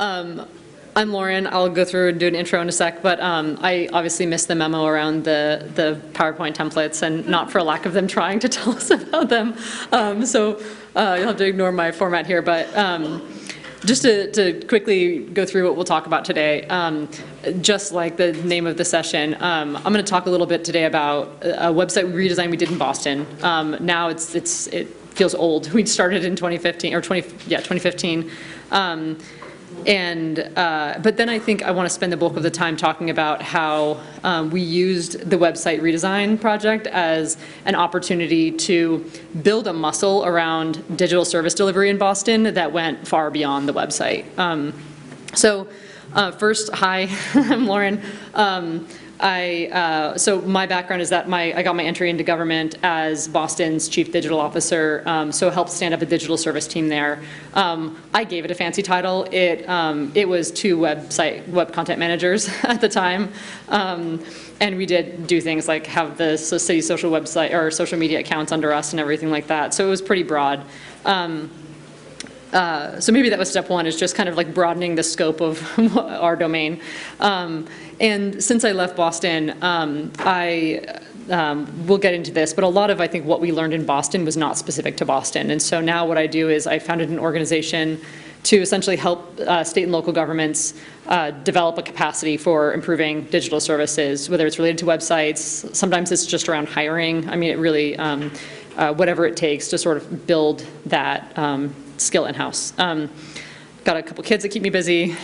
I'm Lauren. I'll go through and do an intro in a sec, but I obviously missed the memo around the PowerPoint templates, and not for a lack of them trying to tell us about them. So you'll have to ignore my format here, but just to quickly go through what we'll talk about today, just like the name of the session, I'm going to talk a little bit today about a website redesign we did in Boston. Now it feels old. We started in 2015 or 2015. But then I think I want to spend the bulk of the time talking about how we used the website redesign project as an opportunity to build a muscle around digital service delivery in Boston that went far beyond the website. First, hi, I'm Lauren. So my background is that I got my entry into government as Boston's chief digital officer, so helped stand up a digital service team there. I gave it a fancy title. It was 2 web content managers at the time. And we did do things like have the city social website or social media accounts under us and everything like that. So it was pretty broad. So maybe that was step 1, is just kind of like broadening the scope of our domain. And since I left Boston, we'll get into this, but a lot of, I think, what we learned in Boston was not specific to Boston. And so now what I do is I founded an organization to essentially help state and local governments develop a capacity for improving digital services, whether it's related to websites. Sometimes it's just around hiring. I mean, it really, whatever it takes to sort of build that skill in-house. Got a couple kids that keep me busy.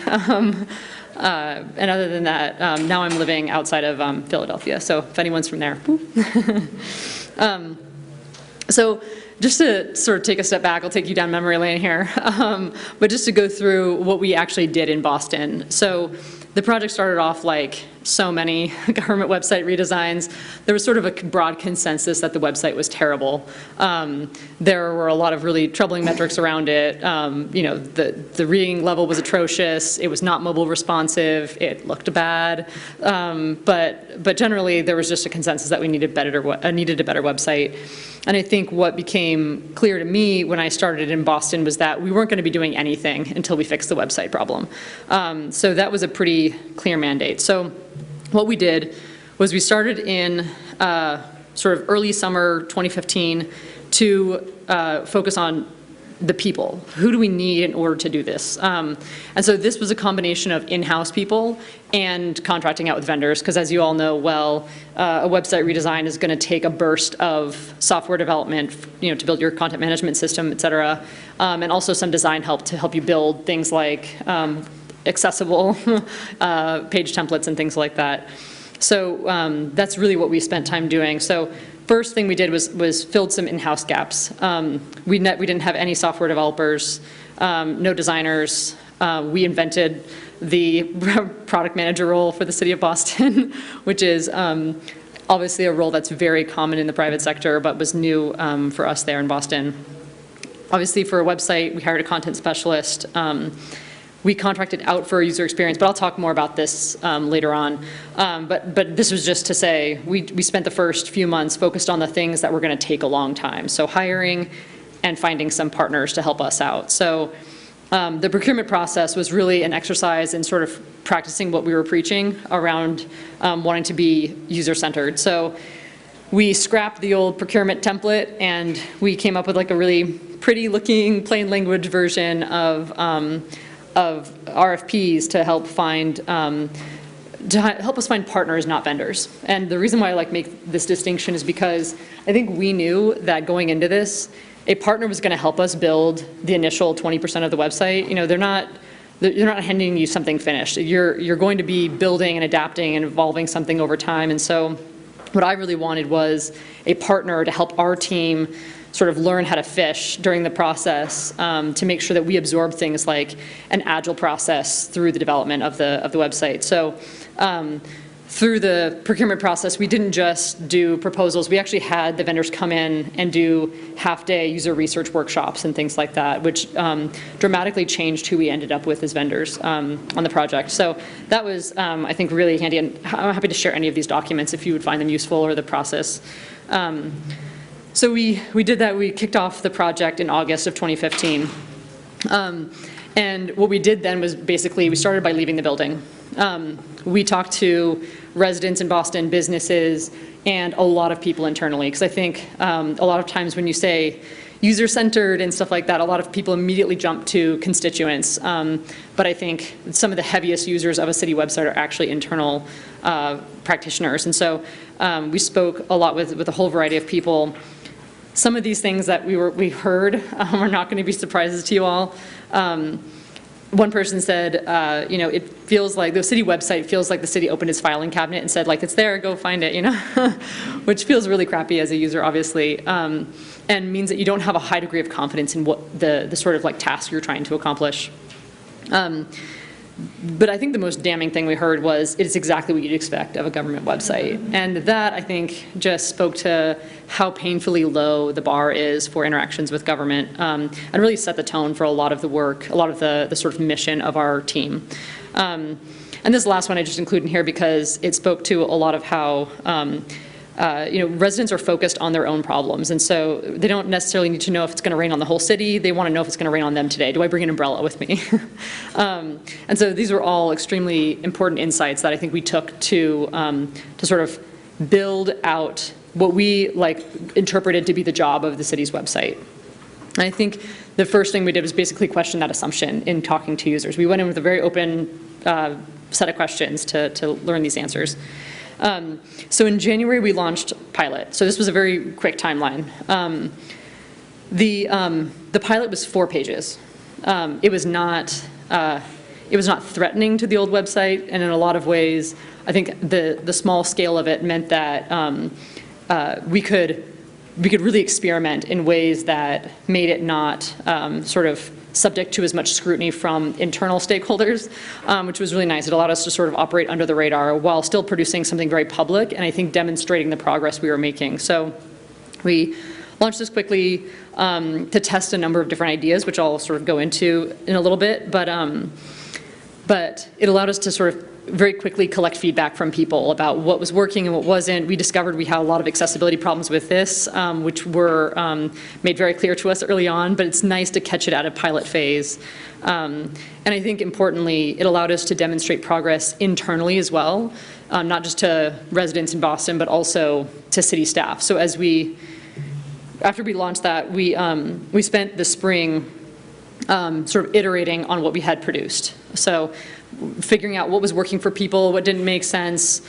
And other than that, now I'm living outside of Philadelphia. So if anyone's from there. So just to sort of take a step back, I'll take you down memory lane here. But just to go through what we actually did in Boston. So the project started off like so many government website redesigns. There was sort of a broad consensus that the website was terrible. There were a lot of really troubling metrics around it. The reading level was atrocious. It was not mobile responsive. It looked bad. But generally, there was just a consensus that we needed a better website. And I think what became clear to me when I started in Boston was that we weren't going to be doing anything until we fixed the website problem. So that was a pretty clear mandate. So what we did was we started in sort of early summer 2015 to focus on the people. Who do we need in order to do this? And so this was a combination of in-house people and contracting out with vendors, because as you all know well, a website redesign is going to take a burst of software development, to build your content management system, et cetera, and also some design help to help you build things like accessible page templates and things like that. So that's really what we spent time doing. So first thing we did was filled some in-house gaps. We didn't have any software developers, no designers. We invented the product manager role for the city of Boston, which is obviously a role that's very common in the private sector, but was new for us there in Boston. Obviously for a website, we hired a content specialist. We contracted out for user experience, but I'll talk more about this later on. But this was just to say, we spent the first few months focused on the things that were going to take a long time. So hiring and finding some partners to help us out. So the procurement process was really an exercise in sort of practicing what we were preaching around wanting to be user-centered. So we scrapped the old procurement template and we came up with like a really pretty looking plain language version of RFPs to help us find partners, not vendors. And the reason why I make this distinction is because I think we knew that going into this, a partner was going to help us build the initial 20% of the website. They're not handing you something finished. You're going to be building and adapting and evolving something over time. And so what I really wanted was a partner to help our team sort of learn how to fish during the process to make sure that we absorb things like an agile process through the development of the website. So through the procurement process, we didn't just do proposals. We actually had the vendors come in and do half-day user research workshops and things like that, which dramatically changed who we ended up with as vendors on the project. So that was, I think, really handy, and I'm happy to share any of these documents if you would find them useful or the process. So we did that. We kicked off the project in August of 2015. And what we did then was basically, we started by leaving the building. We talked to residents in Boston, businesses, and a lot of people internally, because I think a lot of times when you say user-centered and stuff like that, a lot of people immediately jump to constituents. But I think some of the heaviest users of a city website are actually internal practitioners. And so we spoke a lot with a whole variety of people. Some of these things that we heard are not going to be surprises to you all. One person said, it feels like the city website feels like the city opened its filing cabinet and said, like, it's there, go find it, which feels really crappy as a user, obviously, and means that you don't have a high degree of confidence in what the sort of like task you're trying to accomplish. But I think the most damning thing we heard was it's exactly what you'd expect of a government website. And that, I think, just spoke to how painfully low the bar is for interactions with government, and really set the tone for a lot of the work, a lot of the sort of mission of our team. And this last one I just include in here because it spoke to a lot of how residents are focused on their own problems, and so they don't necessarily need to know if it's going to rain on the whole city. They want to know if it's going to rain on them today. Do I bring an umbrella with me? And so these were all extremely important insights that I think we took to sort of build out what we interpreted to be the job of the city's website. And I think the first thing we did was basically question that assumption in talking to users. We went in with a very open set of questions to learn these answers. So in January, we launched Pilot. So this was a very quick timeline. The pilot was 4 pages. It was not threatening to the old website, and in a lot of ways, I think the small scale of it meant that we could really experiment in ways that made it not sort of subject to as much scrutiny from internal stakeholders, which was really nice. It allowed us to sort of operate under the radar while still producing something very public, and I think demonstrating the progress we were making. So we launched this quickly to test a number of different ideas, which I'll sort of go into in a little bit, but it allowed us to sort of very quickly collect feedback from people about what was working and what wasn't. We discovered we had a lot of accessibility problems with this, which were made very clear to us early on, but it's nice to catch it at a pilot phase. And I think importantly, it allowed us to demonstrate progress internally as well, not just to residents in Boston, but also to city staff. So after we launched that, we spent the spring sort of iterating on what we had produced. So figuring out what was working for people, what didn't make sense,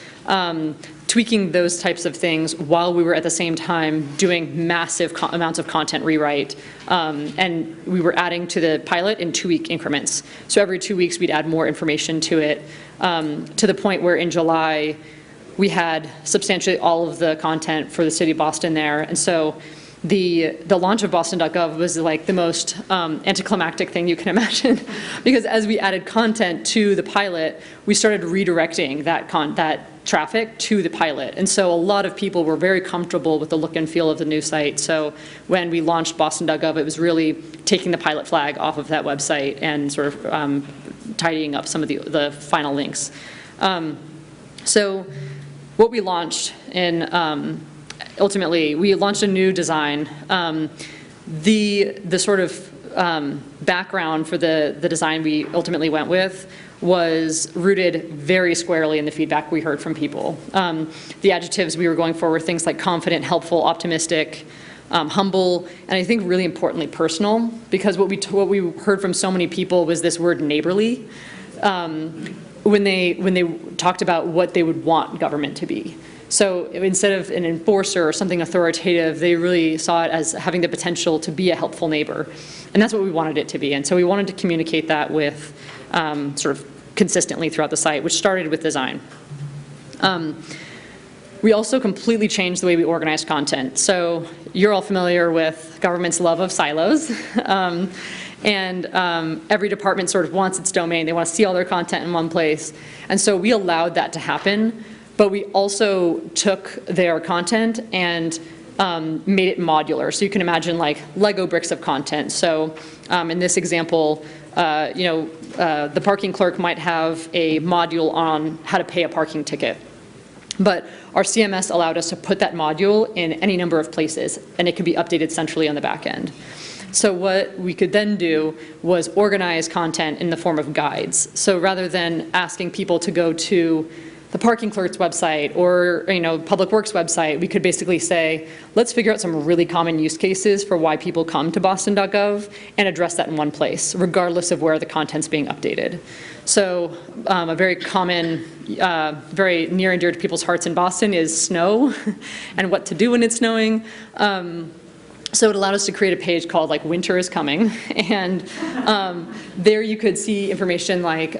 tweaking those types of things while we were at the same time doing massive amounts of content rewrite. And we were adding to the pilot in 2-week increments. So every 2 weeks we'd add more information to it, to the point where in July we had substantially all of the content for the city of Boston there. And so the launch of Boston.gov was like the most anticlimactic thing you can imagine, because as we added content to the pilot, we started redirecting that traffic to the pilot. And so a lot of people were very comfortable with the look and feel of the new site. So when we launched Boston.gov, it was really taking the pilot flag off of that website and sort of tidying up some of the final links. So what we launched in ultimately, we launched a new design. The sort of background for the design we ultimately went with was rooted very squarely in the feedback we heard from people. The adjectives we were going for were things like confident, helpful, optimistic, humble, and I think really importantly personal, because what we heard from so many people was this word neighborly when they talked about what they would want government to be. So instead of an enforcer or something authoritative, they really saw it as having the potential to be a helpful neighbor. And that's what we wanted it to be. And so we wanted to communicate that with sort of consistently throughout the site, which started with design. We also completely changed the way we organized content. So you're all familiar with government's love of silos. And every department sort of wants its domain. They want to see all their content in one place. And so we allowed that to happen. But we also took their content and made it modular. So you can imagine like Lego bricks of content. So in this example, the parking clerk might have a module on how to pay a parking ticket. But our CMS allowed us to put that module in any number of places, and it could be updated centrally on the back end. So what we could then do was organize content in the form of guides. So rather than asking people to go to the parking clerk's website or Public Works website, we could basically say, let's figure out some really common use cases for why people come to boston.gov and address that in one place, regardless of where the content's being updated. So a very common, very near and dear to people's hearts in Boston is snow and what to do when it's snowing. So it allowed us to create a page called like Winter is Coming, and there you could see information like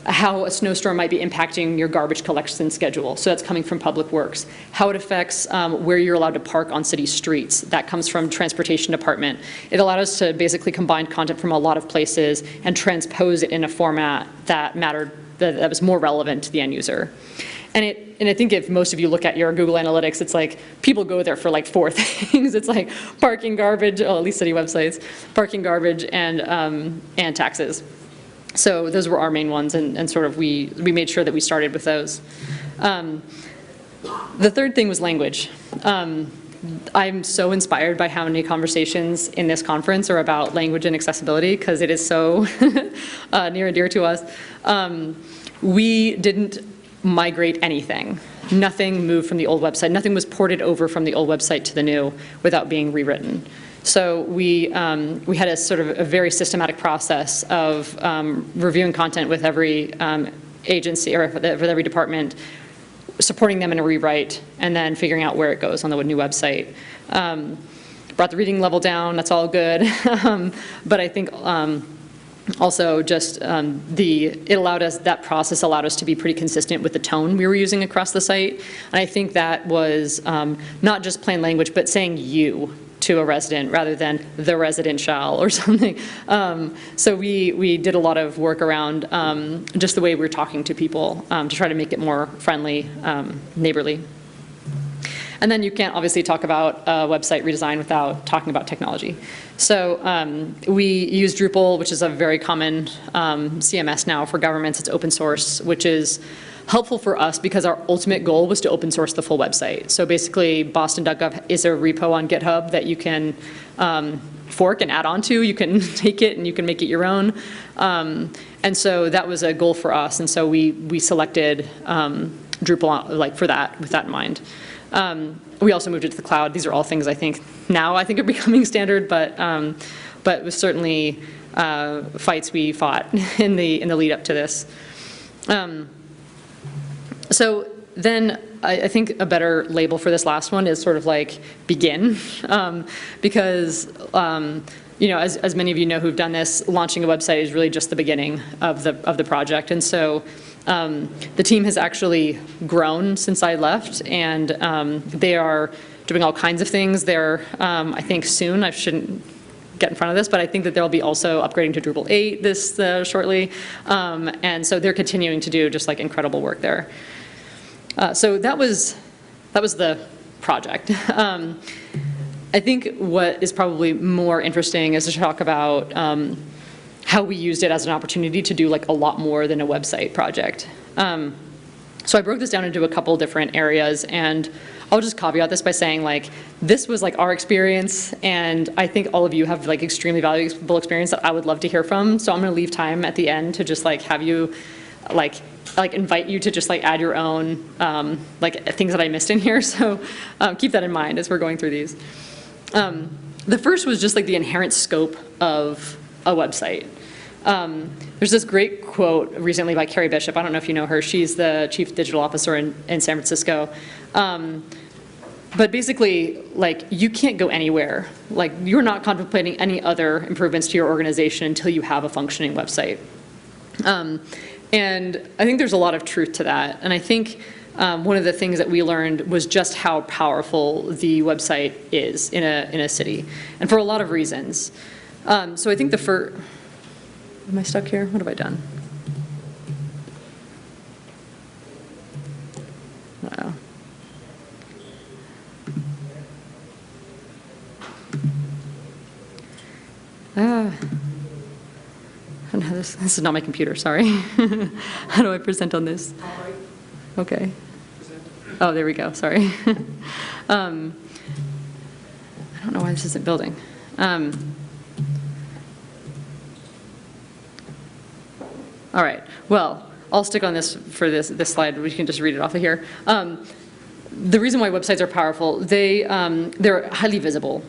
how a snowstorm might be impacting your garbage collection schedule. So that's coming from Public Works. How it affects where you're allowed to park on city streets. That comes from Transportation Department. It allowed us to basically combine content from a lot of places and transpose it in a format that mattered, that was more relevant to the end user. And I think if most of you look at your Google Analytics, it's like people go there for like 4 things. It's like parking, garbage, at least city websites, parking, garbage, and taxes. So those were our main ones, and sort of we made sure that we started with those. The third thing was language. I'm so inspired by how many conversations in this conference are about language and accessibility, because it is so near and dear to us. We didn't migrate anything. Nothing moved from the old website. Nothing was ported over from the old website to the new without being rewritten. So we had a sort of a very systematic process of reviewing content with every agency or with every department, supporting them in a rewrite, and then figuring out where it goes on the new website. Brought the reading level down, that's all good. But I think also just that process allowed us to be pretty consistent with the tone we were using across the site. And I think that was not just plain language, but saying you to a resident rather than the resident shall or something. So we did a lot of work around just the way we were talking to people to try to make it more friendly, neighborly. And then you can't obviously talk about website redesign without talking about technology. So we use Drupal, which is a very common CMS now for governments. It's open source, which is helpful for us because our ultimate goal was to open source the full website. So basically, boston.gov is a repo on GitHub that you can fork and add on to. You can take it and you can make it your own. And so that was a goal for us. And so we selected Drupal for that, with that in mind. We also moved it to the cloud. These are all things I think are becoming standard, but it was certainly fights we fought in the lead up to this. So then I think a better label for this last one is sort of like begin, because as many of you know who've done this, launching a website is really just the beginning of the project. And so the team has actually grown since I left, and they are doing all kinds of things. They're, I think soon, I shouldn't get in front of this, but I think that they'll be also upgrading to Drupal 8 this shortly. And so they're continuing to do just like incredible work there. So that was the project. I think what is probably more interesting is to talk about how we used it as an opportunity to do like a lot more than a website project. So I broke this down into a couple different areas, and I'll just caveat this by saying like this was like our experience, and I think all of you have like extremely valuable experience that I would love to hear from. So I'm going to leave time at the end to just like have you like invite you to just like add your own like things that I missed in here. So keep that in mind as we're going through these. The first was just like the inherent scope of a website. There's this great quote recently by Carrie Bishop. I don't know if you know her. She's the chief digital officer in San Francisco. But basically, like, you can't go anywhere. Like, you're not contemplating any other improvements to your organization until you have a functioning website. And I think there's a lot of truth to that. And I think one of the things that we learned was just how powerful the website is in a city, and for a lot of reasons. So I think the first, am I stuck here? What have I done? Wow. Oh, no, this is not my computer, sorry. How do I present on this? Okay. Oh, there we go, sorry. I don't know why this isn't building. All right, well, I'll stick on this for this slide. We can just read it off of here. The reason why websites are powerful, they're highly visible.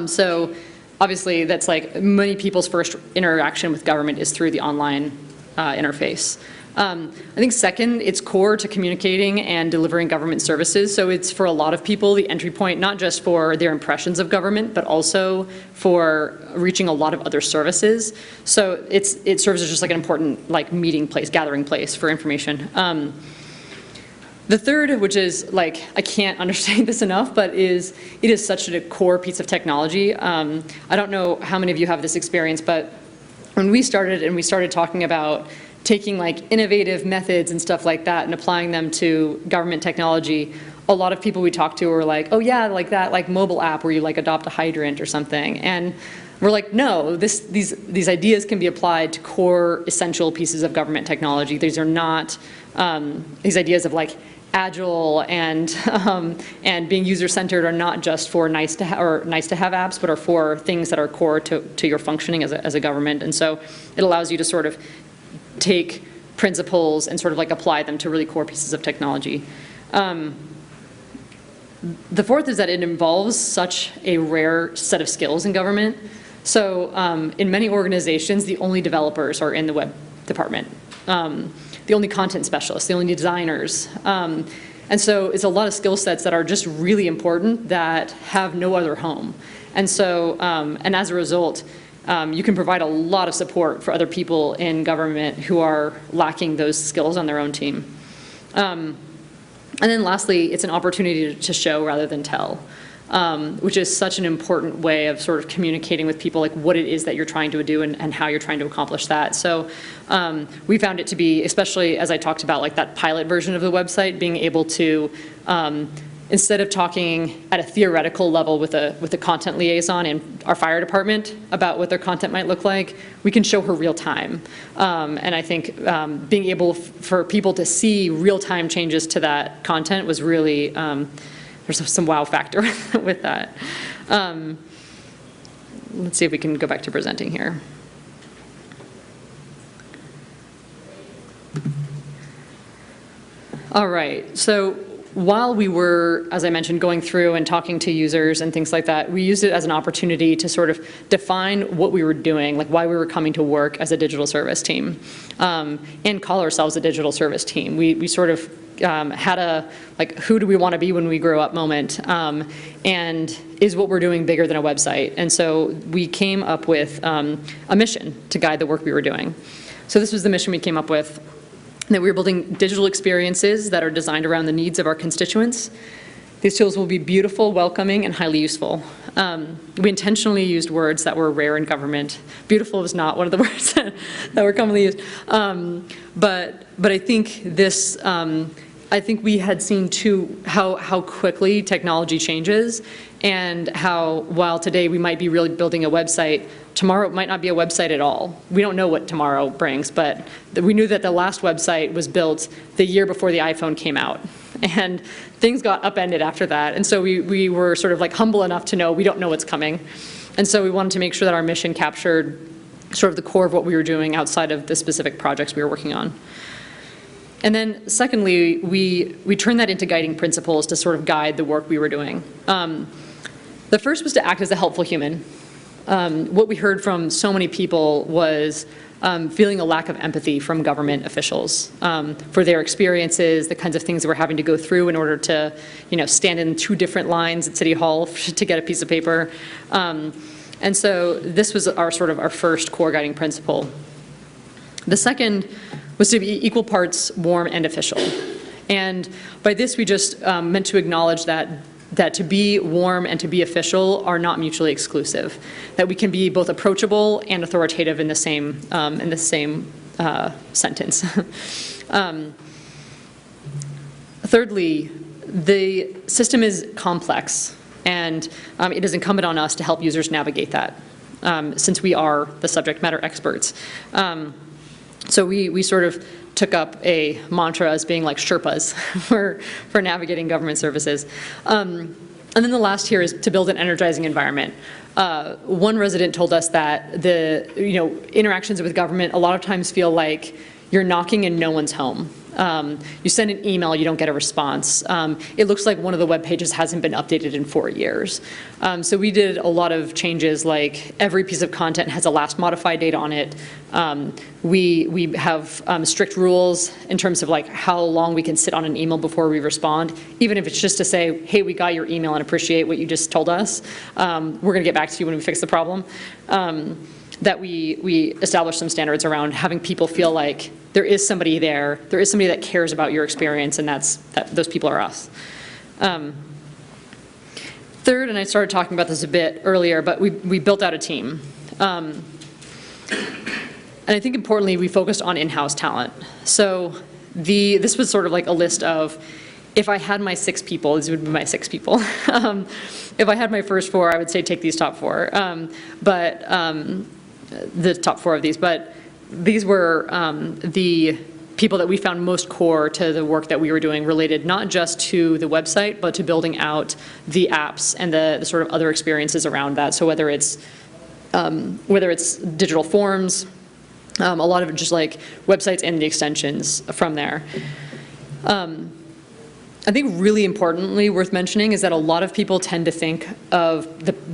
So obviously that's like many people's first interaction with government is through the online interface. I think second, it's core to communicating and delivering government services. So it's for a lot of people the entry point, not just for their impressions of government, but also for reaching a lot of other services. So it serves as just like an important like meeting place, gathering place for information. The third, which is like, I can't understate this enough, but it is such a core piece of technology. I don't know how many of you have this experience, but when we started talking about taking like innovative methods and stuff like that and applying them to government technology, a lot of people we talked to were like, oh yeah, like that like mobile app where you like adopt a hydrant or something. And we're like, no, these ideas can be applied to core essential pieces of government technology. These are not these ideas of like agile and being user-centered are not just for nice to have apps, but are for things that are core to your functioning as a government. And so it allows you to sort of take principles and sort of like apply them to really core pieces of technology. The fourth is that it involves such a rare set of skills in government. So in many organizations, the only developers are in the web department. The only content specialists, the only designers. And so it's a lot of skill sets that are just really important that have no other home. And so, and as a result, you can provide a lot of support for other people in government who are lacking those skills on their own team. And then lastly, it's an opportunity to show rather than tell, which is such an important way of sort of communicating with people like what it is that you're trying to do and how you're trying to accomplish that. So we found it to be, especially as I talked about like that pilot version of the website, being able to, instead of talking at a theoretical level with a content liaison in our fire department about what their content might look like, we can show her real time. And I think being able for people to see real-time changes to that content was really, there's some wow factor with that. Let's see if we can go back to presenting here. All right, so while we were, as I mentioned, going through and talking to users and things like that, we used it as an opportunity to sort of define what we were doing, like why we were coming to work as a digital service team, and call ourselves a digital service team. We sort of had a, like, who do we want to be when we grow up moment, and is what we're doing bigger than a website? And so we came up with a mission to guide the work we were doing. So this was the mission we came up with, that we were building digital experiences that are designed around the needs of our constituents. These tools will be beautiful, welcoming, and highly useful. We intentionally used words that were rare in government. Beautiful is not one of the words that were commonly used. But I think this, I think we had seen too how quickly technology changes, and how while today we might be really building a website, tomorrow it might not be a website at all. We don't know what tomorrow brings, but we knew that the last website was built the year before the iPhone came out. And things got upended after that. And so we were sort of like humble enough to know we don't know what's coming. And so we wanted to make sure that our mission captured sort of the core of what we were doing outside of the specific projects we were working on. And then secondly, we turned that into guiding principles to sort of guide the work we were doing. The first was to act as a helpful human. What we heard from so many people was feeling a lack of empathy from government officials for their experiences, the kinds of things that we're having to go through in order to, stand in 2 different lines at City Hall to get a piece of paper. And so this was our first core guiding principle. The second was to be equal parts warm and official. And by this we just meant to acknowledge that to be warm and to be official are not mutually exclusive. That we can be both approachable and authoritative in the same sentence. Thirdly, the system is complex, and it is incumbent on us to help users navigate that, since we are the subject matter experts. So we sort of took up a mantra as being like Sherpas for navigating government services. And then the last here is to build an energizing environment. One resident told us that the interactions with government a lot of times feel like you're knocking and no one's home. You send an email, you don't get a response. It looks like one of the web pages hasn't been updated in 4 years. So we did a lot of changes, like every piece of content has a last modified date on it. We have strict rules in terms of like how long we can sit on an email before we respond, even if it's just to say, hey, we got your email and appreciate what you just told us. We're gonna get back to you when we fix the problem. That we establish some standards around having people feel like there is somebody there is somebody that cares about your experience, and those people are us. Third, and I started talking about this a bit earlier, but we built out a team. And I think importantly, we focused on in-house talent. So this was sort of like a list of, if I had my 6 people, these would be my 6 people. If I had my first 4, I would say take these top 4. The top 4 of these, but these were the people that we found most core to the work that we were doing, related not just to the website, but to building out the apps and the sort of other experiences around that. So whether it's digital forms, a lot of it just like websites and the extensions from there. I think really importantly worth mentioning is that a lot of people tend to think of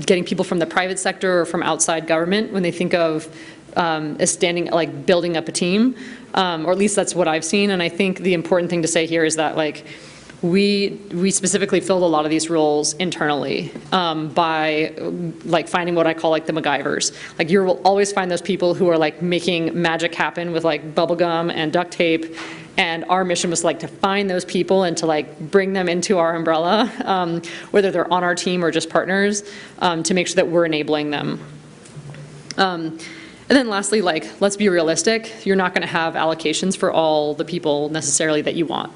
getting people from the private sector or from outside government when they think of as building up a team, or at least that's what I've seen. And I think the important thing to say here is that like we specifically filled a lot of these roles internally by like finding what I call like the MacGyvers. Like you will always find those people who are like making magic happen with like bubble gum and duct tape. And our mission was like to find those people and to like bring them into our umbrella, whether they're on our team or just partners, to make sure that we're enabling them. And then lastly, like, let's be realistic. You're not gonna have allocations for all the people necessarily that you want.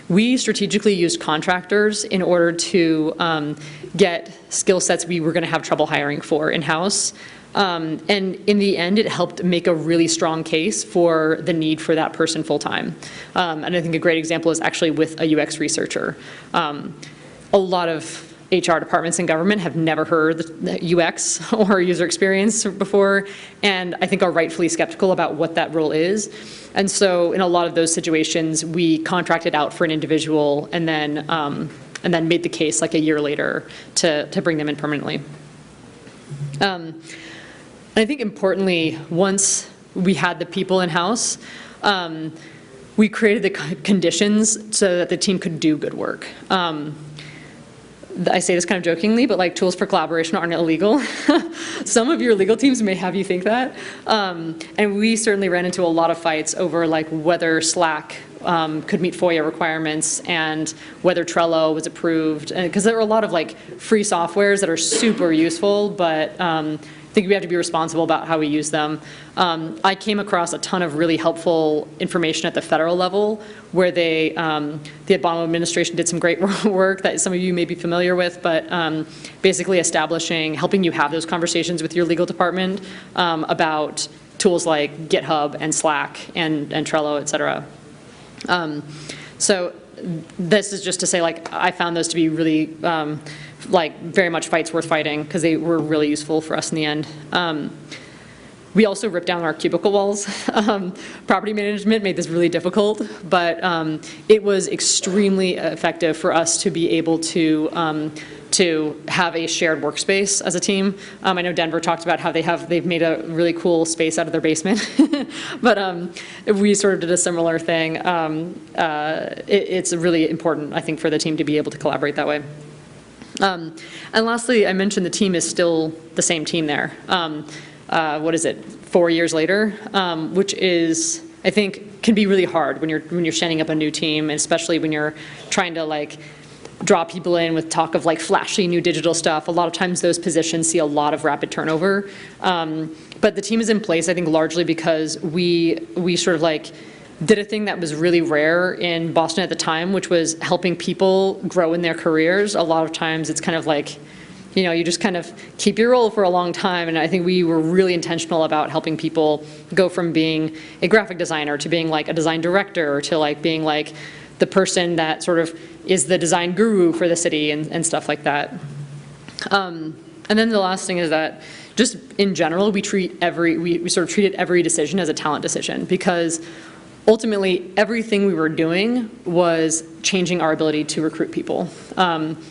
We strategically used contractors in order to get skill sets we were gonna have trouble hiring for in-house. And in the end, it helped make a really strong case for the need for that person full-time. And I think a great example is actually with a UX researcher. A lot of HR departments in government have never heard the UX or user experience before, and I think are rightfully skeptical about what that role is. And so in a lot of those situations, we contracted out for an individual and then made the case like a year later to bring them in permanently. I think importantly, once we had the people in-house, we created the conditions so that the team could do good work. I say this kind of jokingly, but like tools for collaboration aren't illegal. Some of your legal teams may have you think that. And we certainly ran into a lot of fights over like whether Slack could meet FOIA requirements and whether Trello was approved. Because there were a lot of like free softwares that are super useful, but I think we have to be responsible about how we use them. I came across a ton of really helpful information at the federal level where the Obama administration did some great work that some of you may be familiar with, but basically helping you have those conversations with your legal department about tools like GitHub and Slack and Trello, et cetera. So this is just to say, like, I found those to be really like very much fights worth fighting because they were really useful for us in the end. We also ripped down our cubicle walls. Property management made this really difficult, but it was extremely effective for us to be able to have a shared workspace as a team. I know Denver talked about how they've made a really cool space out of their basement, but we sort of did a similar thing. It's really important, I think, for the team to be able to collaborate that way. And lastly, I mentioned the team is still the same team there. What is it, 4 years later, which is, I think, can be really hard when you're standing up a new team, and especially when you're trying to like draw people in with talk of like flashy new digital stuff. A lot of times those positions see a lot of rapid turnover. But the team is in place, I think, largely because we sort of like did a thing that was really rare in Boston at the time, which was helping people grow in their careers. A lot of times it's kind of like, you know, you just kind of keep your role for a long time, and I think we were really intentional about helping people go from being a graphic designer to being like a design director to like being like the person that sort of is the design guru for the city and stuff like that. And then the last thing is that just in general, we sort of treated every decision as a talent decision, because ultimately everything we were doing was changing our ability to recruit people,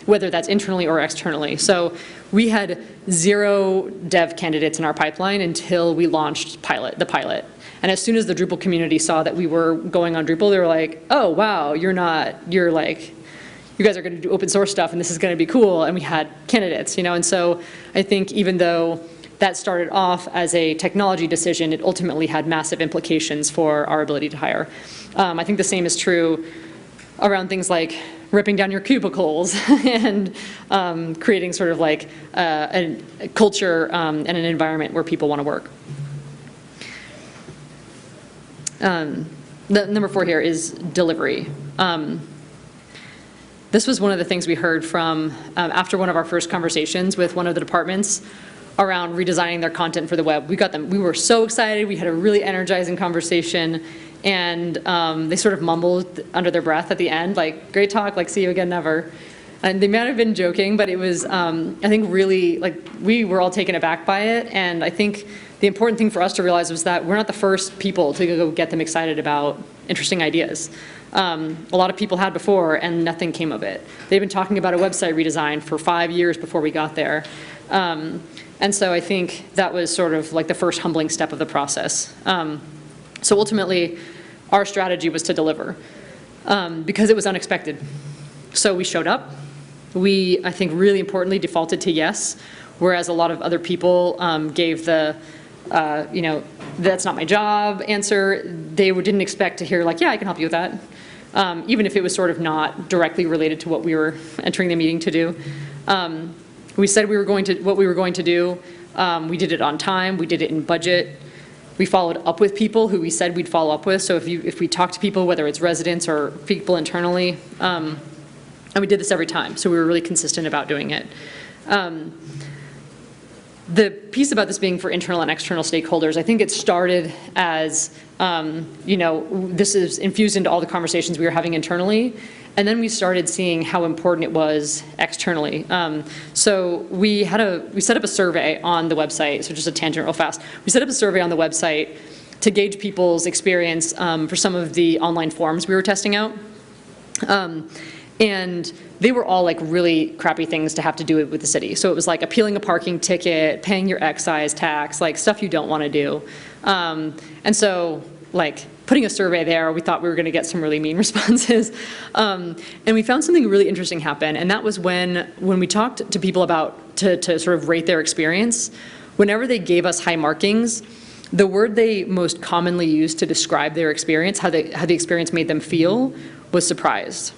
whether that's internally or externally. So we had 0 dev candidates in our pipeline until we launched the pilot. And as soon as the Drupal community saw that we were going on Drupal, they were like, oh wow, you guys are going to do open source stuff and this is going to be cool. And we had candidates, and so I think even though that started off as a technology decision, it ultimately had massive implications for our ability to hire. I think the same is true around things like ripping down your cubicles and creating sort of like a culture and an environment where people want to work. The number 4 here is delivery. This was one of the things we heard from after one of our first conversations with one of the departments around redesigning their content for the web. We were so excited. We had a really energizing conversation, and they sort of mumbled under their breath at the end, like, great talk, like, see you again, never. And they might have been joking, but it was, I think, really, like, we were all taken aback by it. And I think the important thing for us to realize was that we're not the first people to go get them excited about interesting ideas. A lot of people had before, and nothing came of it. They've been talking about a website redesign for 5 years before we got there. And so I think that was sort of like the first humbling step of the process. So ultimately, our strategy was to deliver because it was unexpected. So we showed up. We, I think, really importantly defaulted to yes, whereas a lot of other people gave the, that's not my job answer. They didn't expect to hear like, yeah, I can help you with that, even if it was sort of not directly related to what we were entering the meeting to do. We said what we were going to do. We did it on time. We did it in budget. We followed up with people who we said we'd follow up with. So if we talk to people, whether it's residents or people internally, and we did this every time. So we were really consistent about doing it. The piece about this being for internal and external stakeholders, I think it started as, this is infused into all the conversations we were having internally. And then we started seeing how important it was externally. So we set up a survey on the website. So just a tangent real fast. We set up a survey on the website to gauge people's experience for some of the online forums we were testing out. And they were all like really crappy things to have to do with the city. So it was like appealing a parking ticket, paying your excise tax, like stuff you don't want to do. And so like putting a survey there, we thought we were going to get some really mean responses. And we found something really interesting happen. And that was when we talked to people about to sort of rate their experience, whenever they gave us high markings, the word they most commonly used to describe their experience, how the experience made them feel, was surprised.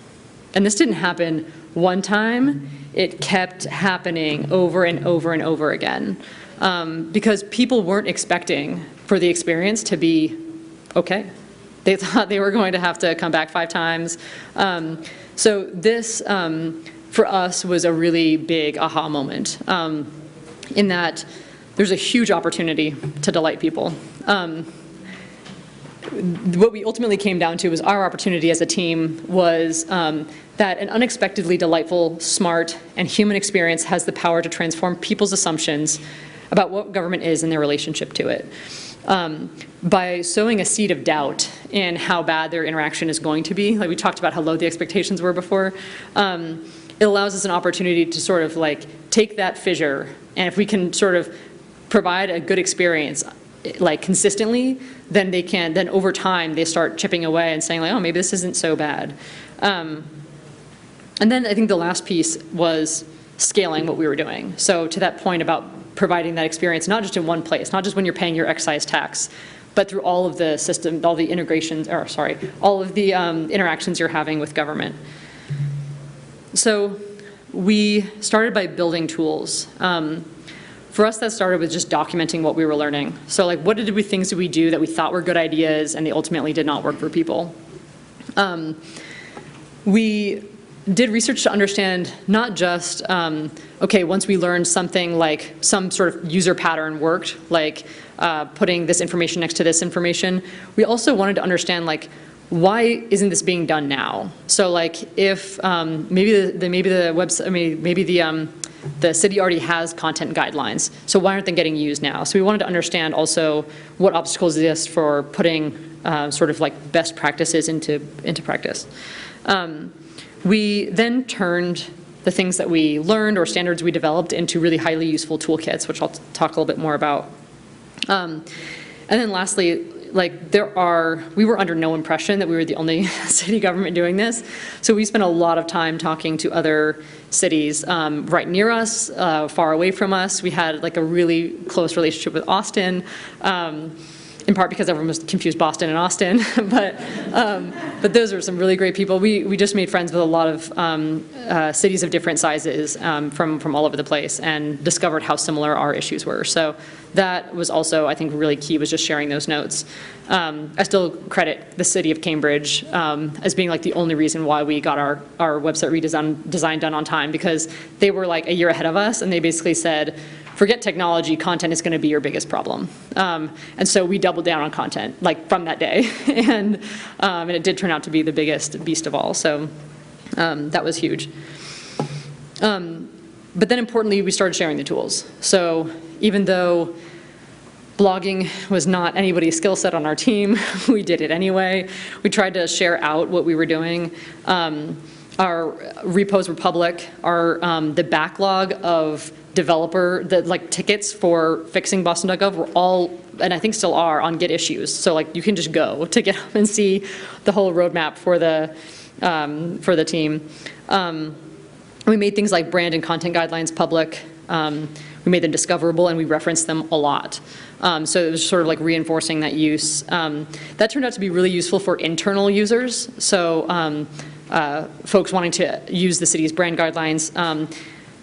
And this didn't happen one time. It kept happening over and over and over again because people weren't expecting for the experience to be okay. They thought they were going to have to come back 5 times. So this, for us, was a really big aha moment in that there's a huge opportunity to delight people. What we ultimately came down to was our opportunity as a team was that an unexpectedly delightful, smart, and human experience has the power to transform people's assumptions about what government is and their relationship to it. By sowing a seed of doubt in how bad their interaction is going to be, like we talked about how low the expectations were before, it allows us an opportunity to sort of like take that fissure, and if we can sort of provide a good experience like consistently, then over time they start chipping away and saying like, oh, maybe this isn't so bad. And then I think the last piece was scaling what we were doing. So to that point about providing that experience, not just in one place, not just when you're paying your excise tax, but through all of the system, all the integrations, or sorry, all of the interactions you're having with government. So we started by building tools. For us, that started with just documenting what we were learning. So like, what things did we do that we thought were good ideas and they ultimately did not work for people? We did research to understand not just, okay, once we learned something like some sort of user pattern worked, like putting this information next to this information, we also wanted to understand like, why isn't this being done now? So like if maybe the website, maybe the city already has content guidelines, so why aren't they getting used now? So we wanted to understand also what obstacles exist for putting sort of like best practices into practice. We then turned the things that we learned or standards we developed into really highly useful toolkits, which I'll talk a little bit more about. And then lastly, like we were under no impression that we were the only city government doing this. So we spent a lot of time talking to other cities right near us, far away from us. We had like a really close relationship with Austin, in part because everyone was confused Boston and Austin, but those are some really great people. We just made friends with a lot of cities of different sizes from all over the place and discovered how similar our issues were. So that was also, I think, really key, was just sharing those notes. I still credit the city of Cambridge as being like the only reason why we got our website redesign done on time, because they were like a year ahead of us, and they basically said, forget technology, content is going to be your biggest problem. And so we doubled down on content, like from that day. And it did turn out to be the biggest beast of all. So that was huge. But then importantly, we started sharing the tools. So even though blogging was not anybody's skill set on our team, we did it anyway. We tried to share out what we were doing. Our repos were public. The backlog of like tickets for fixing Boston.gov were all, and I think still are, on Git issues. So like you can just go to GitHub and see the whole roadmap for the team. We made things like brand and content guidelines public. We made them discoverable, and we referenced them a lot. So it was sort of like reinforcing that use. That turned out to be really useful for internal users. So folks wanting to use the city's brand guidelines.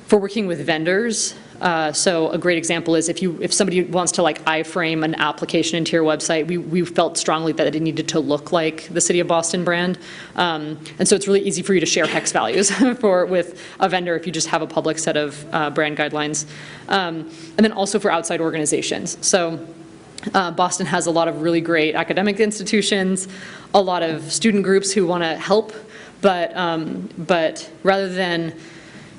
For working with vendors, so a great example is if somebody wants to like iframe an application into your website, we felt strongly that it needed to look like the City of Boston brand. And so it's really easy for you to share hex values with a vendor if you just have a public set of brand guidelines. And then also for outside organizations. So Boston has a lot of really great academic institutions, a lot of student groups who want to help, but rather than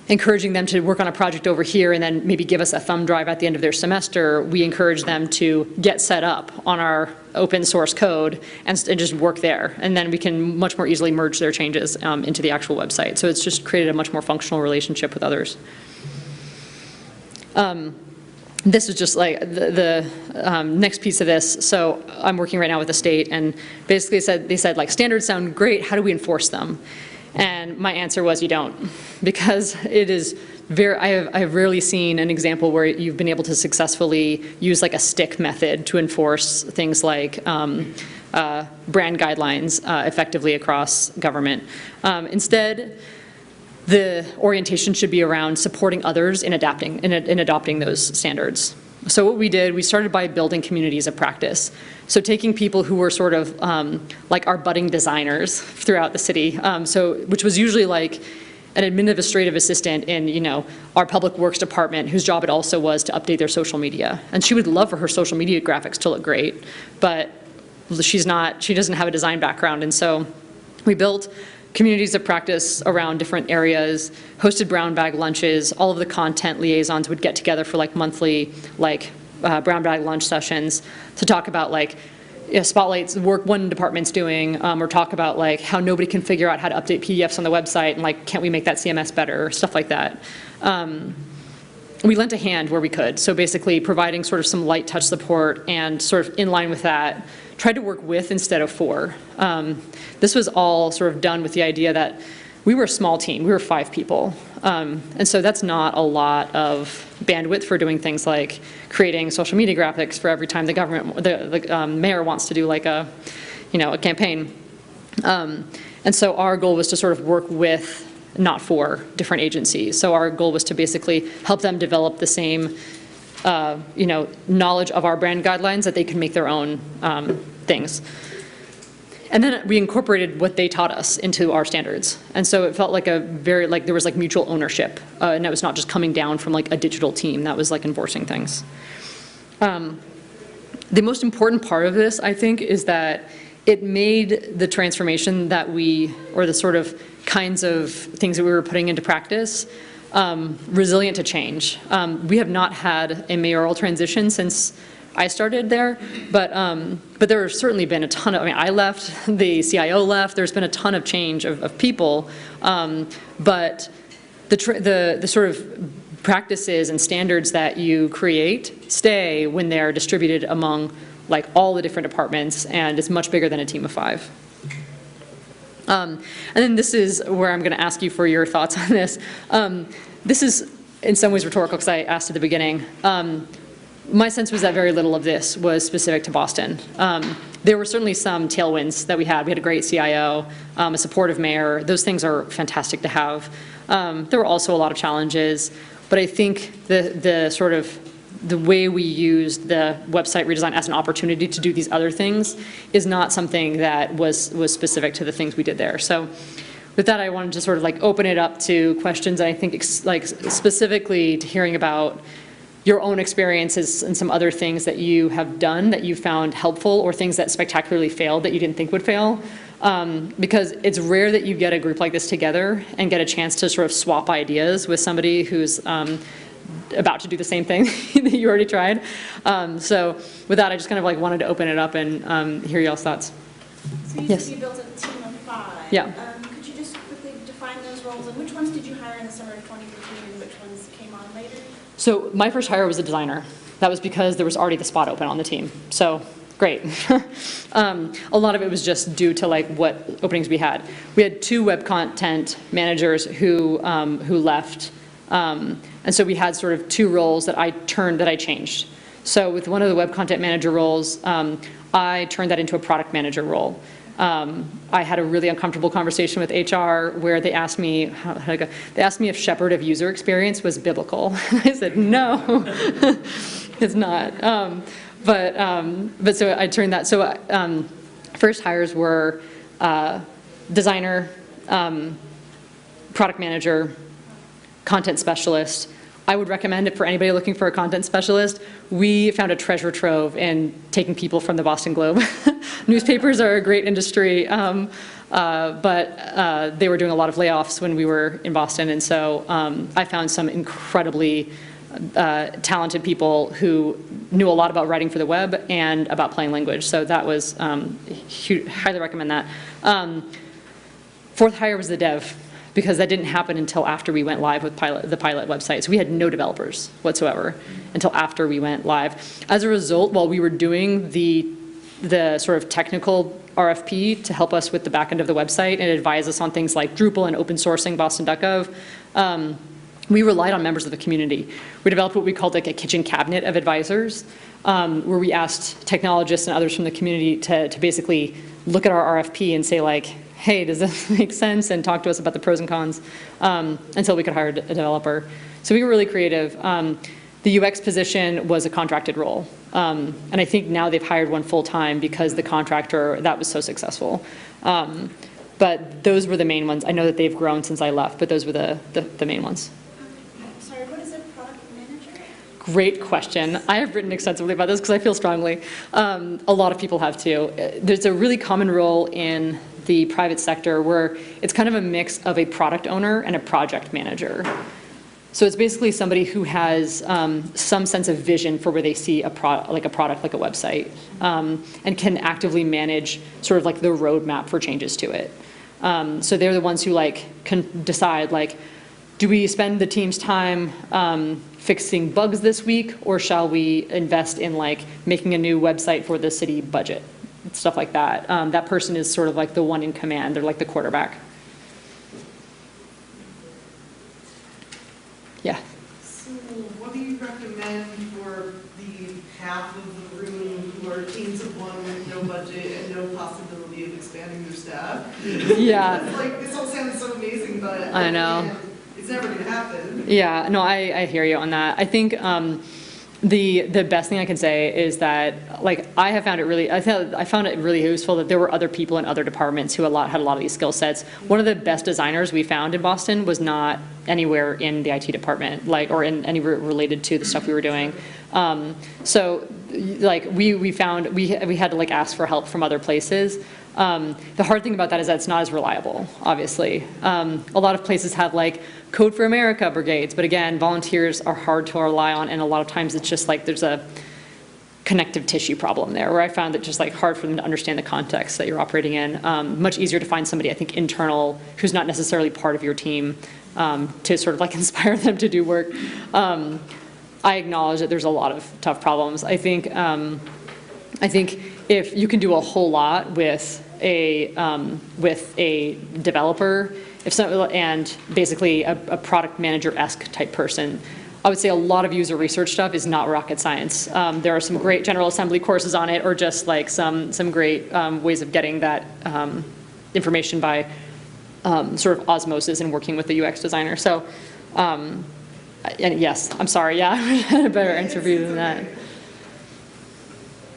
encouraging them to work on a project over here and then maybe give us a thumb drive at the end of their semester, we encourage them to get set up on our open source code and just work there. And then we can much more easily merge their changes into the actual website. So it's just created a much more functional relationship with others. This is just like the next piece of this. So I'm working right now with the state, and basically they said like, standards sound great, how do we enforce them? And my answer was, you don't, because it is I have rarely seen an example where you've been able to successfully use like a stick method to enforce things like brand guidelines effectively across government. Instead, the orientation should be around supporting others in adopting those standards. So what we did, we started by building communities of practice. So taking people who were sort of like our budding designers throughout the city, which was usually like an administrative assistant in our public works department, whose job it also was to update their social media. And she would love for her social media graphics to look great, but she doesn't have a design background. And so we built communities of practice around different areas, hosted brown bag lunches. All of the content liaisons would get together for like monthly brown bag lunch sessions to talk about like spotlights, work one department's doing, or talk about like how nobody can figure out how to update PDFs on the website, and like can't we make that CMS better, stuff like that. We lent a hand where we could, so basically providing sort of some light touch support, and sort of in line with that, tried to work with instead of for. This was all sort of done with the idea that we were a small team, we were 5 people. And so that's not a lot of bandwidth for doing things like creating social media graphics for every time the mayor wants to do like a campaign. And so our goal was to sort of work with, not for, different agencies. So our goal was to basically help them develop the same knowledge of our brand guidelines that they can make their own things. And then we incorporated what they taught us into our standards. And so it felt like there was like mutual ownership. And it was not just coming down from like a digital team that was like enforcing things. The most important part of this, I think, is that it made the transformation that or the sort of kinds of things that we were putting into practice resilient to change. We have not had a mayoral transition since I started there, but there has certainly been a ton of, I left, the CIO left, there's been a ton of change of people, but the sort of practices and standards that you create stay when they're distributed among like all the different departments, and it's much bigger than a team of 5. And then this is where I'm going to ask you for your thoughts on this. This is in some ways rhetorical because I asked at the beginning. My sense was that very little of this was specific to Boston. There were certainly some tailwinds that we had. We had a great CIO, a supportive mayor. Those things are fantastic to have. There were also a lot of challenges, but I think the way we used the website redesign as an opportunity to do these other things is not something that was specific to the things we did there. So with that, I wanted to sort of like open it up to questions. I think like specifically to hearing about your own experiences and some other things that you have done that you found helpful, or things that spectacularly failed that you didn't think would fail. Because it's rare that you get a group like this together and get a chance to sort of swap ideas with somebody who's about to do the same thing that you already tried. So with that, I just kind of like wanted to open it up and hear y'all's thoughts. So you said you built a team of 5. Yeah. Could you just quickly define those roles, and which ones did you hire in the summer of 2015 and which ones came on later? So my first hire was a designer. That was because there was already the spot open on the team. So great. A lot of it was just due to like what openings we had. We had 2 web content managers who left. And so we had sort of 2 roles that I changed. So with one of the web content manager roles, I turned that into a product manager role. I had a really uncomfortable conversation with HR where they asked me, they asked me if shepherd of user experience was biblical. I said, no, it's not. But so I turned that, so first hires were designer, product manager, content specialist. I would recommend it for anybody looking for a content specialist. We found a treasure trove in taking people from the Boston Globe. Newspapers are a great industry, but they were doing a lot of layoffs when we were in Boston, and so I found some incredibly talented people who knew a lot about writing for the web and about plain language, so that was, highly recommend that. Fourth hire was the dev, because that didn't happen until after we went live with the pilot website. So we had no developers whatsoever until after we went live. As a result, while we were doing the sort of technical RFP to help us with the back end of the website and advise us on things like Drupal and open sourcing boston.gov, we relied on members of the community. We developed what we called like a kitchen cabinet of advisors, where we asked technologists and others from the community to basically look at our RFP and say like, hey, does this make sense? And talk to us about the pros and cons until we could hire a developer. So we were really creative. The UX position was a contracted role. And I think now they've hired one full time because the contractor, that was so successful. But those were the main ones. I know that they've grown since I left, but those were the main ones. Sorry, what is a product manager? Great question. I have written extensively about this because I feel strongly. A lot of people have too. There's a really common role in the private sector where it's kind of a mix of a product owner and a project manager. So it's basically somebody who has some sense of vision for where they see a product like a website, and can actively manage sort of like the roadmap for changes to it. So they're the ones who like can decide like, do we spend the team's time fixing bugs this week, or shall we invest in like making a new website for the city budget? Stuff like that. That person is sort of like the one in command. They're like the quarterback. Yeah. So what do you recommend for the half of the room who are teams of 1 with no budget and no possibility of expanding their staff? Yeah. It's like, this all sounds so amazing, but I know. It's never going to happen. Yeah, no, I hear you on that. I think the best thing I can say is that, like, I found it really useful that there were other people in other departments who had a lot of these skill sets. One of the best designers we found in Boston was not anywhere in the IT department, like, or in any related to the stuff we were doing. So like we found we had to like ask for help from other places. The hard thing about that is that it's not as reliable, obviously. A lot of places have like Code for America brigades, but again, volunteers are hard to rely on, and a lot of times it's just like there's a connective tissue problem there, where I found it just like hard for them to understand the context that you're operating in. Much easier to find somebody, I think, internal, who's not necessarily part of your team, to sort of like inspire them to do work. I acknowledge that there's a lot of tough problems. I think if you can do a whole lot with a developer, and basically a product manager-esque type person, I would say a lot of user research stuff is not rocket science. There are some great General Assembly courses on it, or just like some great ways of getting that information by sort of osmosis and working with the UX designer. So, and yes, I'm sorry, yeah, I had a better answer for you than that.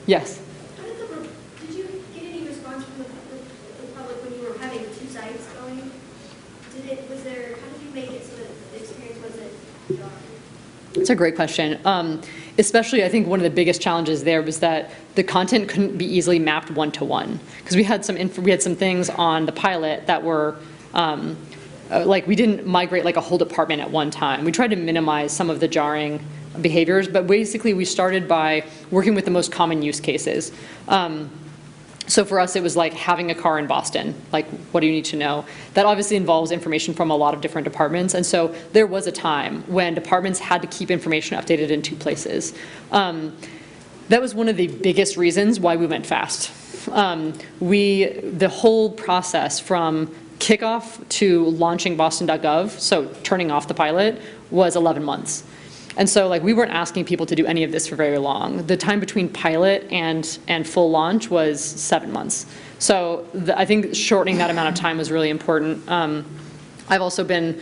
Yes? Did you get any response from the public when you were having 2 sites going? How did you make it so that the experience wasn't jarring? That's a great question. Especially, I think one of the biggest challenges there was that the content couldn't be easily mapped one-to-one. Because we had some things on the pilot that were, like we didn't migrate like a whole department at one time. We tried to minimize some of the jarring behaviors, but basically we started by working with the most common use cases. So for us, it was like having a car in Boston. Like, what do you need to know? That obviously involves information from a lot of different departments. And so there was a time when departments had to keep information updated in 2 places. That was one of the biggest reasons why we went fast. The whole process from kickoff to launching boston.gov, so turning off the pilot, was 11 months. And so like we weren't asking people to do any of this for very long. The time between pilot and full launch was 7 months. So I think shortening that amount of time was really important. I've also been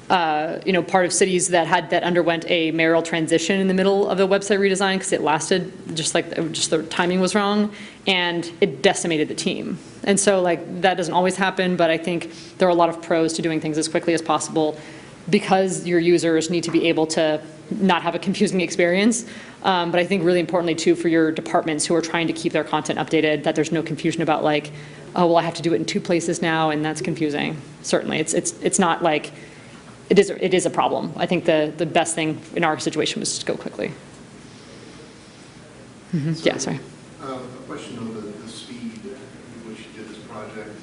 part of cities that underwent a mayoral transition in the middle of the website redesign, because it lasted just the timing was wrong, and it decimated the team. And so like that doesn't always happen, but I think there are a lot of pros to doing things as quickly as possible, because your users need to be able to not have a confusing experience. But I think really importantly too, for your departments who are trying to keep their content updated, that there's no confusion about like, oh, well, I have to do it in 2 places now, and that's confusing. Certainly, it's not like, it is a problem. I think the best thing in our situation was just go quickly. Mm-hmm. So, yeah, sorry. A question on the speed with which you did this project.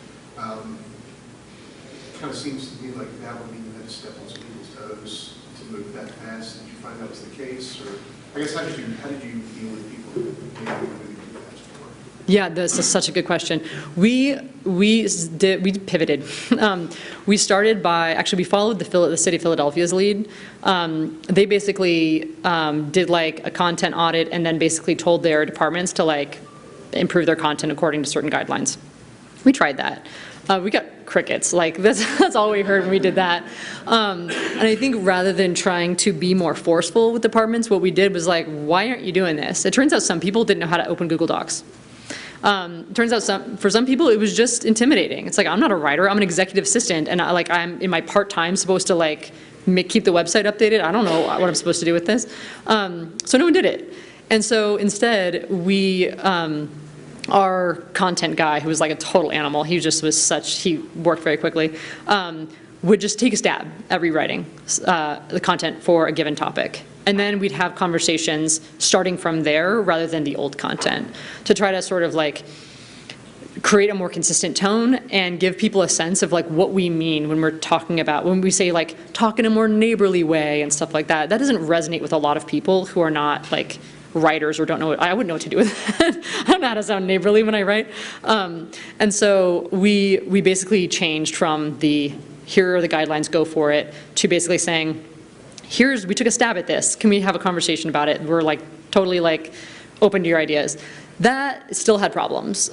Kind of seems to me like that would mean you had to step on some people's toes to move that fast. Did you find that was the case, or I guess how did you deal with people who maybe were moving too fast for? Yeah, this is such a good question. We pivoted. We started by, actually we followed the city of Philadelphia's lead. They basically did like a content audit and then basically told their departments to like improve their content according to certain guidelines. We tried that. We got crickets. Like that's all we heard when we did that. And I think rather than trying to be more forceful with departments, what we did was like, why aren't you doing this? It turns out some people didn't know how to open Google Docs. Turns out for some people it was just intimidating. It's like, I'm not a writer, I'm an executive assistant, and I'm in my part-time supposed to like keep the website updated. I don't know what I'm supposed to do with this. So no one did it. And so instead we, our content guy, who was like a total animal, he worked very quickly, would just take a stab at rewriting the content for a given topic. And then we'd have conversations starting from there rather than the old content, to try to sort of like create a more consistent tone and give people a sense of like what we mean when we're talking about, when we say like talk in a more neighborly way and stuff like that. That doesn't resonate with a lot of people who are not like writers or don't know. I wouldn't know what to do with that. I don't know how to sound neighborly when I write. And so we basically changed from the here are the guidelines, go for it, to basically saying, we took a stab at this. Can we have a conversation about it? We're like totally like open to your ideas. That still had problems.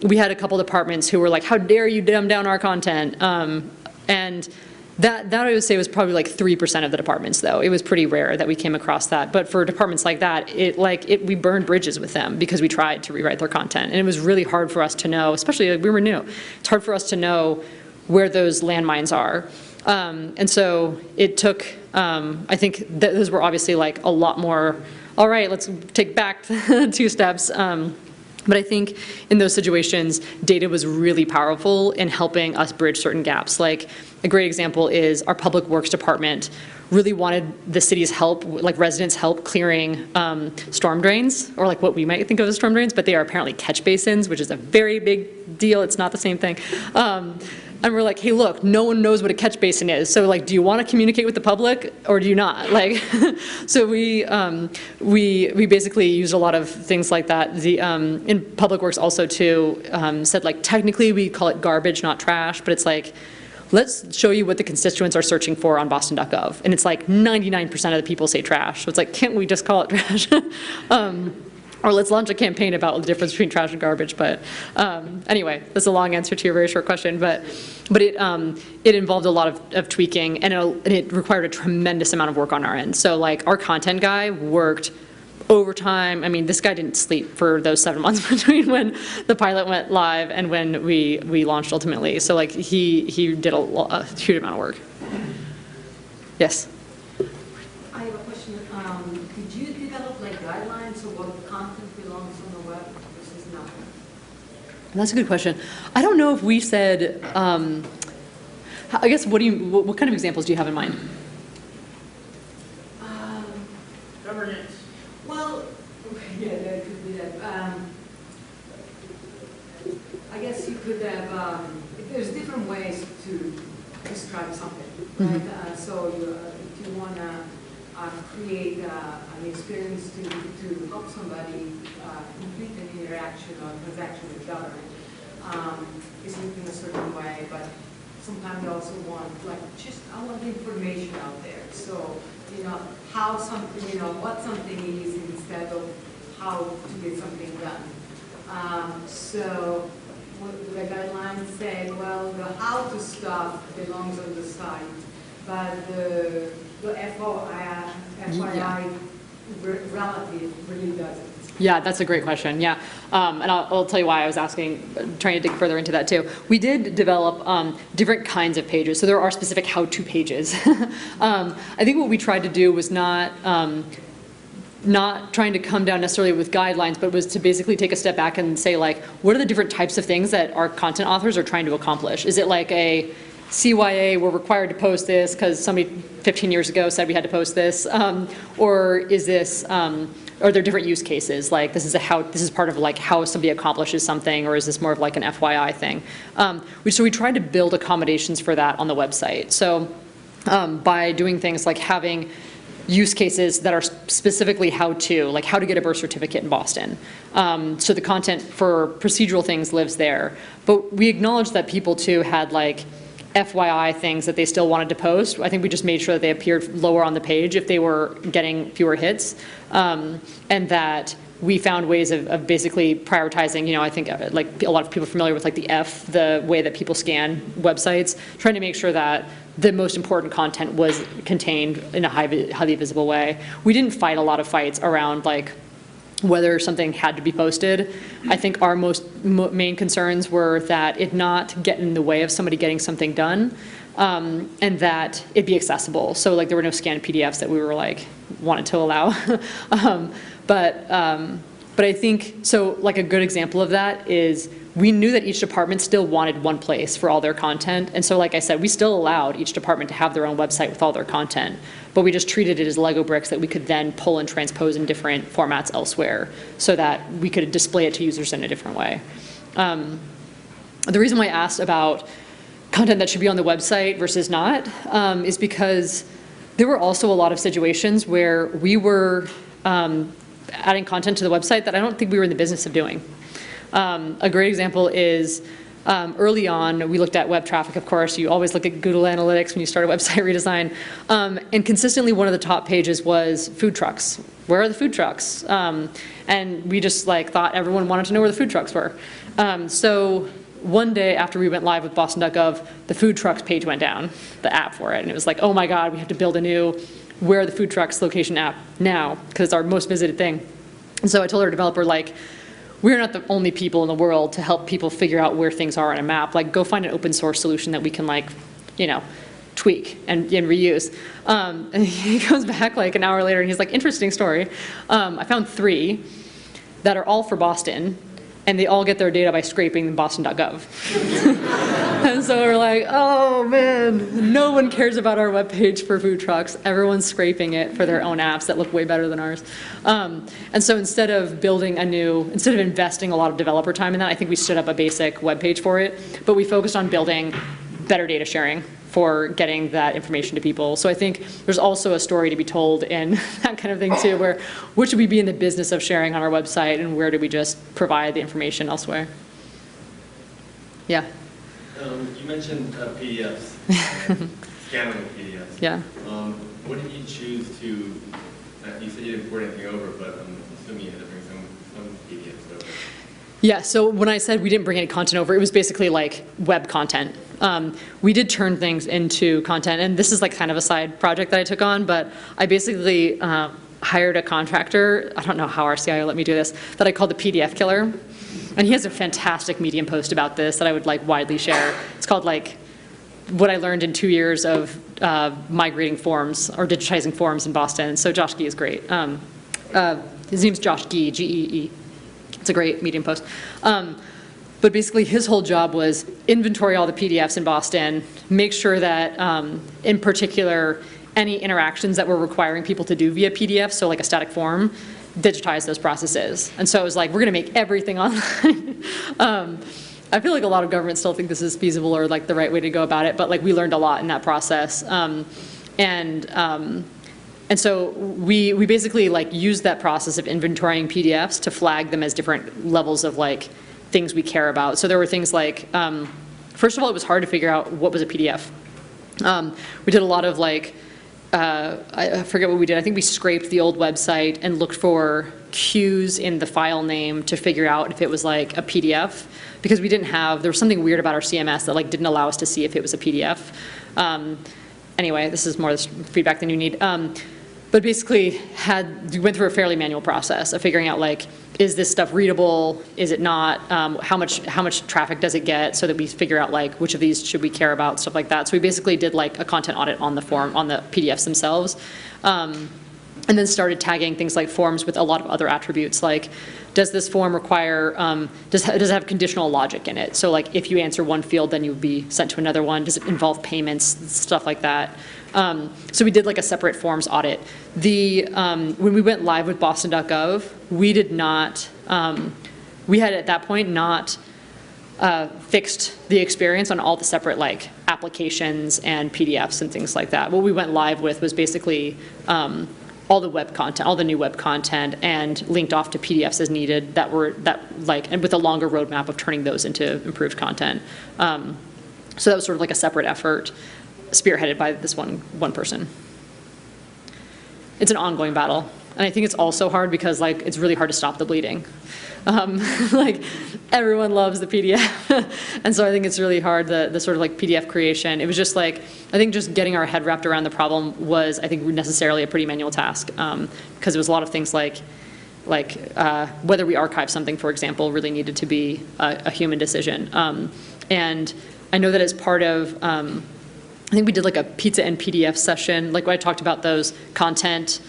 We had a couple departments who were like, how dare you dumb down our content? And that I would say was probably like 3% of the departments though. It was pretty rare that we came across that. But for departments like that, we burned bridges with them because we tried to rewrite their content. And it was really hard for us to know, especially like we were new. It's hard for us to know where those landmines are. And so it took, I think those were obviously like a lot more all right, let's take back 2 steps. But I think in those situations, data was really powerful in helping us bridge certain gaps. Like a great example is our public works department really wanted the city's help, like residents' help clearing storm drains, or like what we might think of as storm drains, but they are apparently catch basins, which is a very big deal. It's not the same thing. And we're like, hey, look, no one knows what a catch basin is. So like, do you want to communicate with the public or do you not? Like, so we basically used a lot of things like that. In Public Works also too, said like, technically we call it garbage, not trash, but it's like, let's show you what the constituents are searching for on boston.gov. And it's like 99% of the people say trash. So it's like, can't we just call it trash? Or let's launch a campaign about the difference between trash and garbage. But anyway, that's a long answer to your very short question. But it involved a lot of tweaking, and it required a tremendous amount of work on our end. So like our content guy worked overtime. I mean, this guy didn't sleep for those 7 months between when the pilot went live and when we launched ultimately. So like he did a huge amount of work. Yes? I have a question. Did you develop like guidelines of what content belongs on the web versus not? That's a good question. I don't know if we said, I guess, what kind of examples do you have in mind? Governance. Well, okay, yeah, that could be that. I guess you could have, there's different ways to describe something, right? So if you want to create an experience to help somebody complete an interaction or transaction with government, it's written a certain way, but sometimes you also want, like, I want the information out there. So, how something, what something is instead of how to get something done. So what the guidelines say, well, the how to stuff belongs on the site, but the FYI relative really doesn't. Yeah, that's a great question. Yeah, and I'll tell you why I was asking, trying to dig further into that too. We did develop different kinds of pages, so there are specific how-to pages. I think what we tried to do was not trying to come down necessarily with guidelines, but was to basically take a step back and say, like, what are the different types of things that our content authors are trying to accomplish? Is it like a CYA, we're required to post this because somebody 15 years ago said we had to post this, or is this, are there different use cases? Like this is part of like how somebody accomplishes something, or is this more of like an FYI thing? So we tried to build accommodations for that on the website. So by doing things like having use cases that are specifically like how to get a birth certificate in Boston. So the content for procedural things lives there. But we acknowledged that people too had like FYI things that they still wanted to post. I think we just made sure that they appeared lower on the page if they were getting fewer hits, and that we found ways of basically prioritizing, I think like a lot of people are familiar with like the way that people scan websites, trying to make sure that the most important content was contained in a highly visible way. We didn't fight a lot of fights around like whether something had to be posted. I think our main concerns were that it not get in the way of somebody getting something done, and that it be accessible. So like there were no scanned PDFs that we were like wanted to allow. But I think, so like a good example of that is we knew that each department still wanted one place for all their content. And so like I said, we still allowed each department to have their own website with all their content, but we just treated it as Lego bricks that we could then pull and transpose in different formats elsewhere so that we could display it to users in a different way. The reason why I asked about content that should be on the website versus not is because there were also a lot of situations where we were adding content to the website that I don't think we were in the business of doing. A great example is early on, we looked at web traffic, of course. You always look at Google Analytics when you start a website redesign. And consistently, one of the top pages was food trucks. Where are the food trucks? And we just like thought everyone wanted to know where the food trucks were. So one day after we went live with Boston.gov, the food trucks page went down, the app for it. And it was like, oh my God, we have to build a new where are the food trucks location app now, because it's our most visited thing. And so I told our developer, like, we're not the only people in the world to help people figure out where things are on a map. Like, go find an open source solution that we can, like, tweak and reuse. And he comes back like an hour later and he's like, interesting story. I found 3 that are all for Boston, and they all get their data by scraping boston.gov. And so we're like, oh man, no one cares about our webpage for food trucks. Everyone's scraping it for their own apps that look way better than ours. And so instead of investing a lot of developer time in that, I think we stood up a basic webpage for it, but we focused on building better data sharing for getting that information to people. So I think there's also a story to be told in that kind of thing too, where should we be in the business of sharing on our website, and where do we just provide the information elsewhere? Yeah. You mentioned PDFs, scannable PDFs. Yeah. What did you choose to, you said you didn't port anything over, but I'm assuming you had to bring some PDFs over. Yeah, so when I said we didn't bring any content over, it was basically like web content. We did turn things into content, and this is like kind of a side project that I took on, but I basically hired a contractor, I don't know how our CIO let me do this, that I called the PDF killer. And he has a fantastic Medium post about this that I would like widely share. It's called like what I learned in 2 years of migrating forms or digitizing forms in Boston. So Josh Gee is great. His name's Josh Gee, G-E-E. It's a great Medium post. But basically his whole job was inventory all the PDFs in Boston, make sure that in particular any interactions that were requiring people to do via PDF, so like a static form, digitize those processes. And so it was like, we're gonna make everything online. I feel like a lot of governments still think this is feasible or like the right way to go about it, but like we learned a lot in that process. And so we basically like used that process of inventorying PDFs to flag them as different levels of like things we care about. So there were things like, first of all, it was hard to figure out what was a PDF. We did a lot of like, I forget what we did. I think we scraped the old website and looked for cues in the file name to figure out if it was like a PDF, because we didn't have, there was something weird about our CMS that like didn't allow us to see if it was a PDF. Anyway, this is more feedback than you need. But basically we went through a fairly manual process of figuring out like, is this stuff readable? Is it not? How much traffic does it get, so that we figure out like which of these should we care about, stuff like that. So we basically did like a content audit on the form, on the PDFs themselves. And then started tagging things like forms with a lot of other attributes, like does this form require, does it have conditional logic in it? So like if you answer one field, then you would be sent to another one. Does it involve payments, stuff like that? So we did like a separate forms audit. When we went live with boston.gov, we did not, we had at that point not fixed the experience on all the separate like applications and PDFs and things like that. What we went live with was basically all the web content, all the new web content, and linked off to PDFs as needed and with a longer roadmap of turning those into improved content. So that was sort of like a separate effort, spearheaded by this one person. It's an ongoing battle. And I think it's also hard because like it's really hard to stop the bleeding. Like everyone loves the PDF. And so I think it's really hard, the sort of like PDF creation. It was just like, I think just getting our head wrapped around the problem was, I think, necessarily a pretty manual task. Because it was a lot of things like whether we archive something, for example, really needed to be a human decision. And I know that as part of, I think we did like a pizza and PDF session, like when I talked about those content,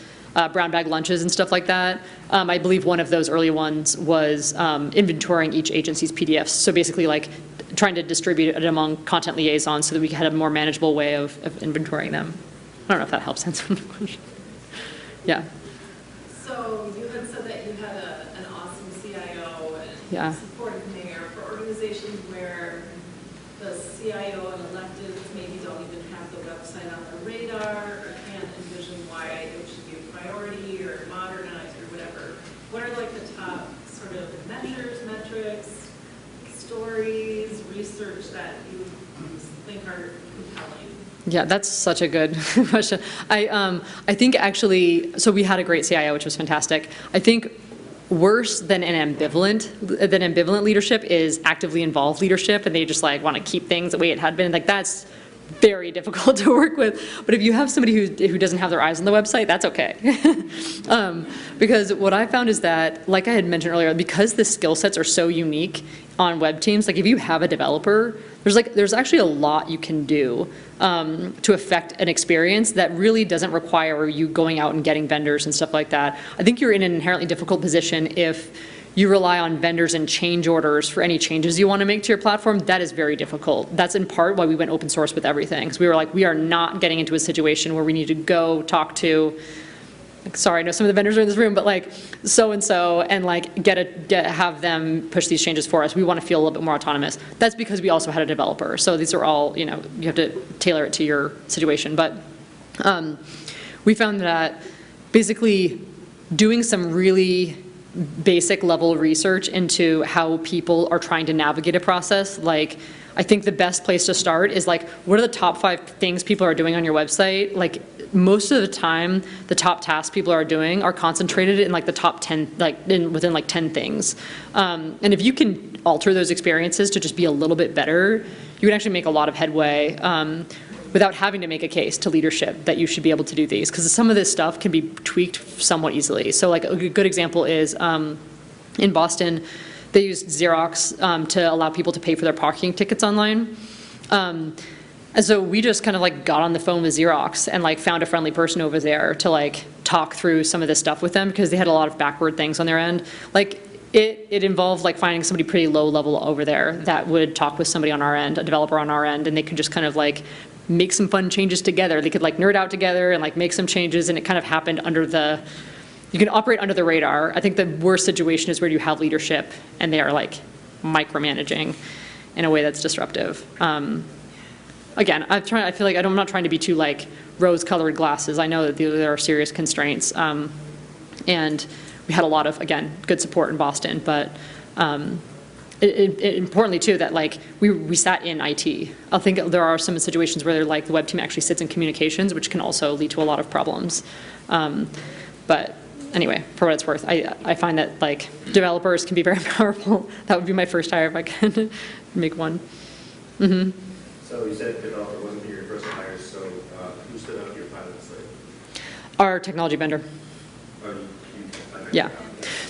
brown bag lunches and stuff like that. I believe one of those early ones was inventorying each agency's PDFs. So basically like trying to distribute it among content liaisons so that we had a more manageable way of inventorying them. I don't know if that helps answer the question. Yeah. So you had said that you had an awesome CIO and Yeah. supportive mayor for organizations where the CIO and electeds maybe don't even have the website on their radar or can't envision why it should be a priority or modernized or whatever. What are like the top sort of measures, metrics, stories, research that you think are compelling? Yeah, that's such a good question. I think actually, so we had a great CIO, which was fantastic. I think worse than ambivalent leadership is actively involved leadership, and they just like want to keep things the way it had been. Like that's very difficult to work with. But if you have somebody who doesn't have their eyes on the website, that's okay. Because what I found is that, like I had mentioned earlier, because the skill sets are so unique on web teams, like if you have a developer, there's actually a lot you can do to affect an experience that really doesn't require you going out and getting vendors and stuff like that. I think you're in an inherently difficult position if you rely on vendors and change orders for any changes you want to make to your platform. That is very difficult. That's in part why we went open source with everything. Because we were like, we are not getting into a situation where we need to go talk to, like, sorry, I know some of the vendors are in this room, but like so-and-so and like have them push these changes for us. We want to feel a little bit more autonomous. That's because we also had a developer. So these are all, you know, you have to tailor it to your situation. But we found that basically doing some really basic level research into how people are trying to navigate a process. Like, I think the best place to start is like, what are the top 5 things people are doing on your website? Like, most of the time, the top tasks people are doing are concentrated in like the top 10, like within like 10 things. And if you can alter those experiences to just be a little bit better, you can actually make a lot of headway without having to make a case to leadership that you should be able to do these, because some of this stuff can be tweaked somewhat easily. So like a good example is in Boston, they used Xerox to allow people to pay for their parking tickets online. And so we just kind of like got on the phone with Xerox and like found a friendly person over there to like talk through some of this stuff with them, because they had a lot of backward things on their end. Like it involved like finding somebody pretty low level over there that would talk with somebody on our end, a developer on our end, and they could just kind of like make some fun changes together. They could like nerd out together and like make some changes, and it kind of happened under the, you can operate under the radar. I think the worst situation is where you have leadership and they are like micromanaging in a way that's disruptive. Again, I feel like I'm not trying to be too like rose-colored glasses. I know that there are serious constraints, and we had a lot of, again, good support in Boston, but importantly too, that like we sat in IT. I think there are some situations where like the web team actually sits in communications, which can also lead to a lot of problems. But anyway, for what it's worth, I find that like developers can be very powerful. That would be my first hire if I could make one. Mm-hmm. So you said developer wasn't your first hire, so who stood up your pilot slate? Our technology vendor. Yeah. Okay.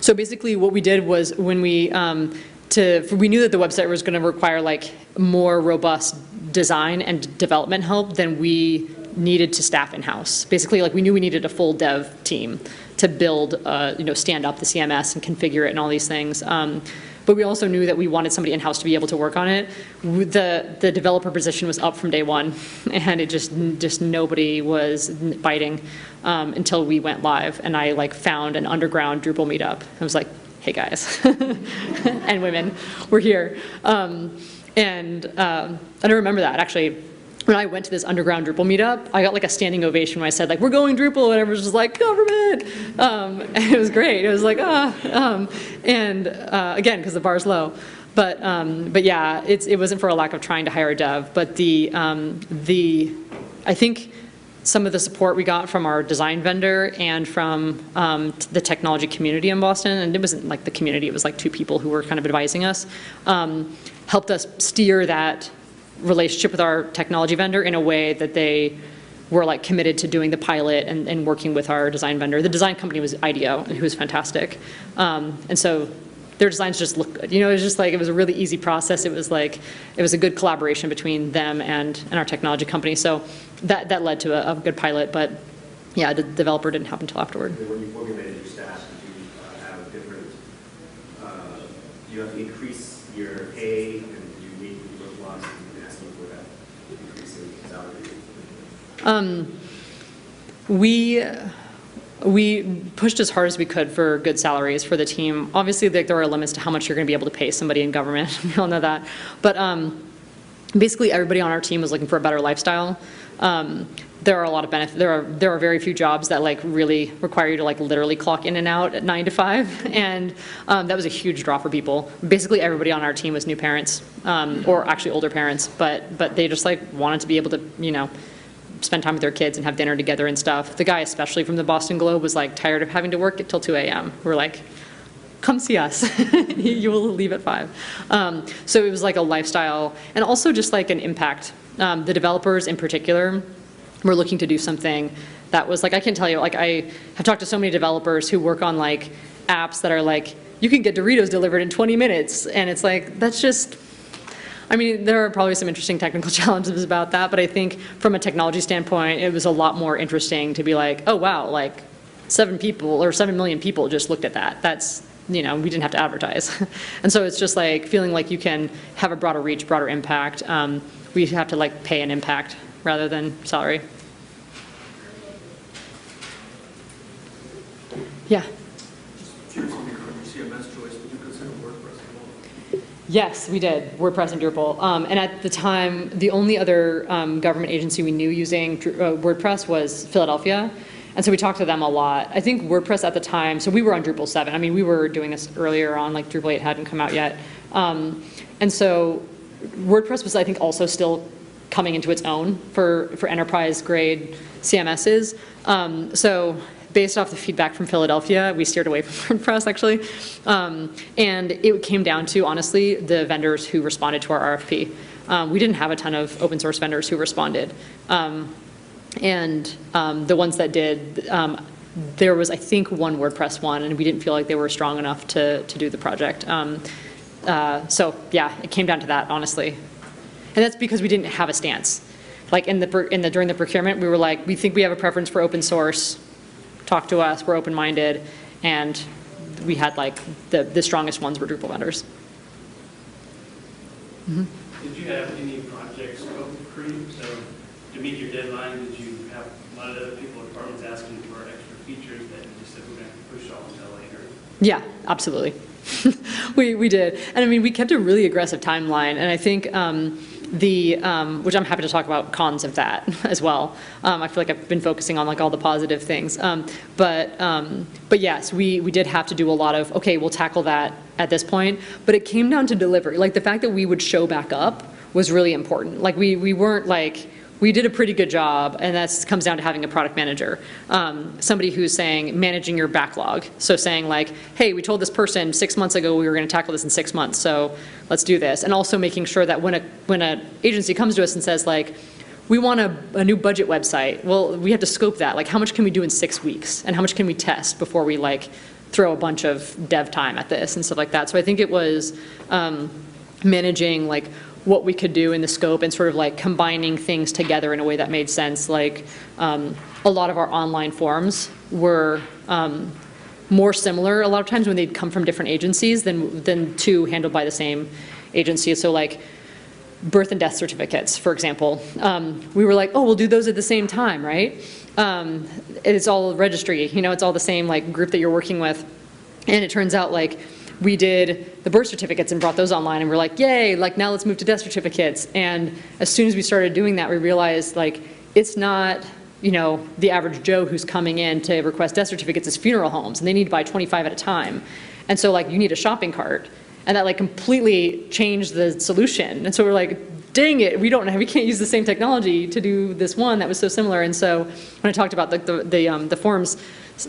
So basically what we did was when we knew that the website was going to require like more robust design and development help than we needed to staff in-house. Basically, like we knew we needed a full dev team to build, stand up the CMS and configure it and all these things. But we also knew that we wanted somebody in-house to be able to work on it. The developer position was up from day one, and it just nobody was biting until we went live. And I like found an underground Drupal meetup. I was like, hey guys, and women, we're here. And I remember that actually. When I went to this underground Drupal meetup, I got like a standing ovation when I said like, we're going Drupal, and everyone was just like, government. And it was great. It was like, again, because the bar's low. But yeah, it wasn't for a lack of trying to hire a dev, but I think some of the support we got from our design vendor and from the technology community in Boston, and it wasn't like the community, it was like 2 people who were kind of advising us, helped us steer that relationship with our technology vendor in a way that they were like committed to doing the pilot and working with our design vendor. The design company was IDEO, and who was fantastic. And so their designs just look good. It was just like, it was a really easy process. It was like, it was a good collaboration between them and our technology company. So that led to a good pilot, but yeah, the developer didn't happen until afterward. When you manage your staff, do you have different, do you have to increase your pay, and do you meet roadblocks and asking for that increase in salary? We pushed as hard as we could for good salaries for the team. Obviously, there are limits to how much you're going to be able to pay somebody in government. We all know that. But basically, everybody on our team was looking for a better lifestyle. There are a lot of benefits. There are very few jobs that like really require you to like literally clock in and out at 9 to 5, and that was a huge draw for people. Basically, everybody on our team was new parents, or actually older parents, but they just like wanted to be able to spend time with their kids and have dinner together and stuff. The guy, especially from the Boston Globe, was like tired of having to work until 2 a.m. We're like, come see us. You will leave at 5. So it was like a lifestyle and also just like an impact. The developers in particular were looking to do something that was like, I can tell you, like I have talked to so many developers who work on like apps that are like, you can get Doritos delivered in 20 minutes. And it's like, that's just, I mean, there are probably some interesting technical challenges about that, but I think from a technology standpoint, it was a lot more interesting to be like, oh wow, like 7 million people just looked at that. That's, you know, we didn't have to advertise. And so it's just like feeling like you can have a broader reach, broader impact. We have to like pay an impact rather than salary. Yeah. Curious on your CMS choice, would you consider WordPress at all? Yes, we did, WordPress and Drupal. And at the time, the only other government agency we knew using WordPress was Philadelphia. And so we talked to them a lot. I think WordPress at the time, so we were on Drupal 7. I mean, we were doing this earlier on, like Drupal 8 hadn't come out yet. And so WordPress was, I think, also still coming into its own for enterprise grade CMSs. So based off the feedback from Philadelphia, we steered away from WordPress actually. And it came down to, honestly, the vendors who responded to our RFP. We didn't have a ton of open source vendors who responded. And the ones that did, there was, I think, one WordPress one, and we didn't feel like they were strong enough to do the project. So yeah, it came down to that, honestly. And that's because we didn't have a stance. Like during the procurement, we were like, we think we have a preference for open source. Talk to us, we're open-minded. And we had like, the strongest ones were Drupal vendors. Mm-hmm. Did you have any project scope creep? So to meet your deadline, did you have a lot of other people or departments asking for extra features that you just said we're going to push off until later? Yeah, absolutely. we did. And I mean, we kept a really aggressive timeline. And I think which I'm happy to talk about cons of that as well. I feel like I've been focusing on like all the positive things. But yes, we did have to do a lot of, okay, we'll tackle that at this point. But it came down to delivery. Like the fact that we would show back up was really important. Like we weren't like, we did a pretty good job, and that comes down to having a product manager. Somebody who's saying, managing your backlog. So saying like, hey, we told this person 6 months ago we were gonna tackle this in 6 months, so let's do this. And also making sure that when an agency comes to us and says like, we want a new budget website, well, we have to scope that. Like how much can we do in 6 weeks? And how much can we test before we like throw a bunch of dev time at this and stuff like that. So I think it was managing like what we could do in the scope and sort of like combining things together in a way that made sense. Like a lot of our online forms were more similar a lot of times when they'd come from different agencies than two handled by the same agency. So like birth and death certificates, for example. We were like, oh, we'll do those at the same time, right? It's all registry, you know, it's all the same like group that you're working with. And it turns out like we did the birth certificates and brought those online and we're like, yay, like now let's move to death certificates. And as soon as we started doing that, we realized like it's not, you know, the average Joe who's coming in to request death certificates is funeral homes and they need to buy 25 at a time. And so like you need a shopping cart. And that like completely changed the solution. And so we're like, dang it, we can't use the same technology to do this one that was so similar. And so when I talked about the forms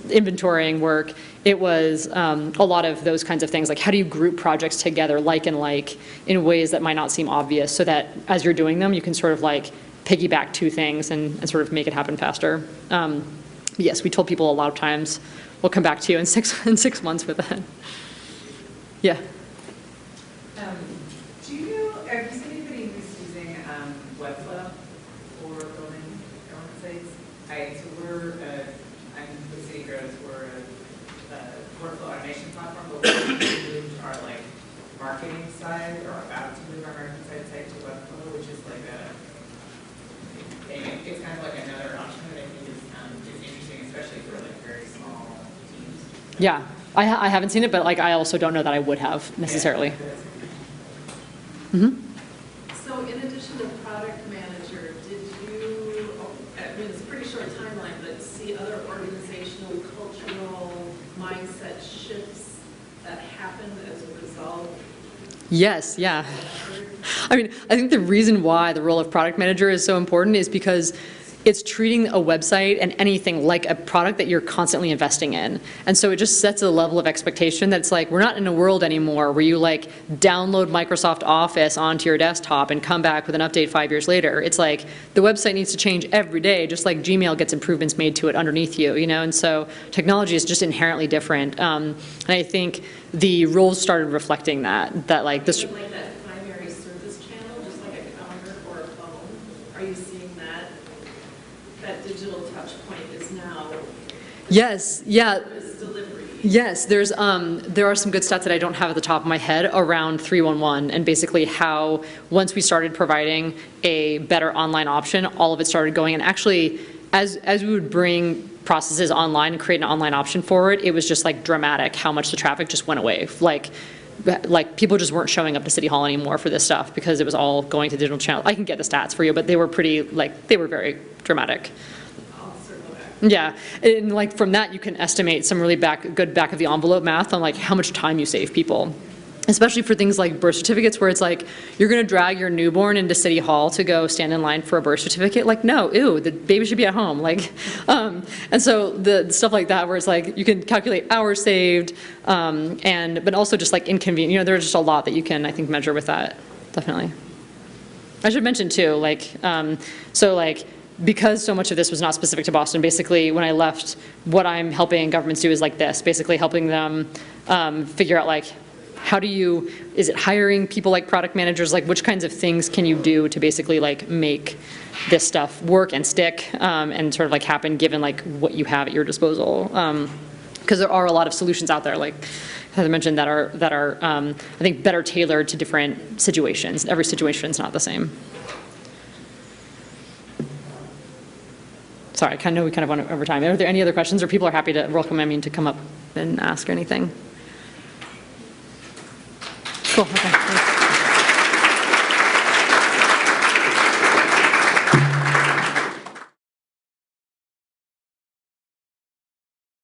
inventorying work, it was a lot of those kinds of things, like how do you group projects together like and like in ways that might not seem obvious so that as you're doing them, you can sort of like piggyback two things and sort of make it happen faster. Yes, we told people a lot of times, we'll come back to you in six months with that. Yeah. Have you seen anybody who's using Webflow for building government sites? I'm with City Grows, we're a workflow automation platform, but we moved our like marketing side, or about to move our marketing site to Webflow, which is like it's kind of like another option that I think is interesting, especially for like very small teams. Yeah, I haven't seen it, but like I also don't know that I would have necessarily. Yeah. Mm-hmm. So in addition to product manager, did you, I mean, it's a pretty short timeline, but see other organizational, cultural mindset shifts that happened as a result? Yes, yeah. I mean, I think the reason why the role of product manager is so important is because it's treating a website and anything like a product that you're constantly investing in. And so it just sets a level of expectation that's like, we're not in a world anymore where you like download Microsoft Office onto your desktop and come back with an update 5 years later. It's like the website needs to change every day, just like Gmail gets improvements made to it underneath you, you know? And so technology is just inherently different. And I think the roles started reflecting that like this. Like that primary service channel, just like a calendar or a phone, are you seeing that digital touch point is now? Yes, yeah. Is delivery. Yes, there are some good stats that I don't have at the top of my head around 311 and basically how once we started providing a better online option, all of it started going. And actually, as we would bring processes online and create an online option for it, it was just like dramatic how much the traffic just went away. Like people just weren't showing up to City Hall anymore for this stuff because it was all going to digital channels. I can get the stats for you, but they were they were very dramatic. Yeah, and like from that you can estimate some really good back of the envelope math on like how much time you save people. Especially for things like birth certificates where it's like, you're gonna drag your newborn into City Hall to go stand in line for a birth certificate. Like, no, ew, the baby should be at home. Like, and so the stuff like that where it's like, you can calculate hours saved, but also just like inconvenient, you know, there's just a lot that you can, I think, measure with that, definitely. I should mention too, because so much of this was not specific to Boston, basically when I left, what I'm helping governments do is like this, basically helping them figure out like, is it hiring people like product managers, like which kinds of things can you do to basically like make this stuff work and stick and sort of like happen given like what you have at your disposal. Because there are a lot of solutions out there, like Heather mentioned, that are I think better tailored to different situations. Every situation is not the same. Sorry, I know we kind of went over time. Are there any other questions, or people are happy to welcome to come up and ask anything? Cool, okay, thanks.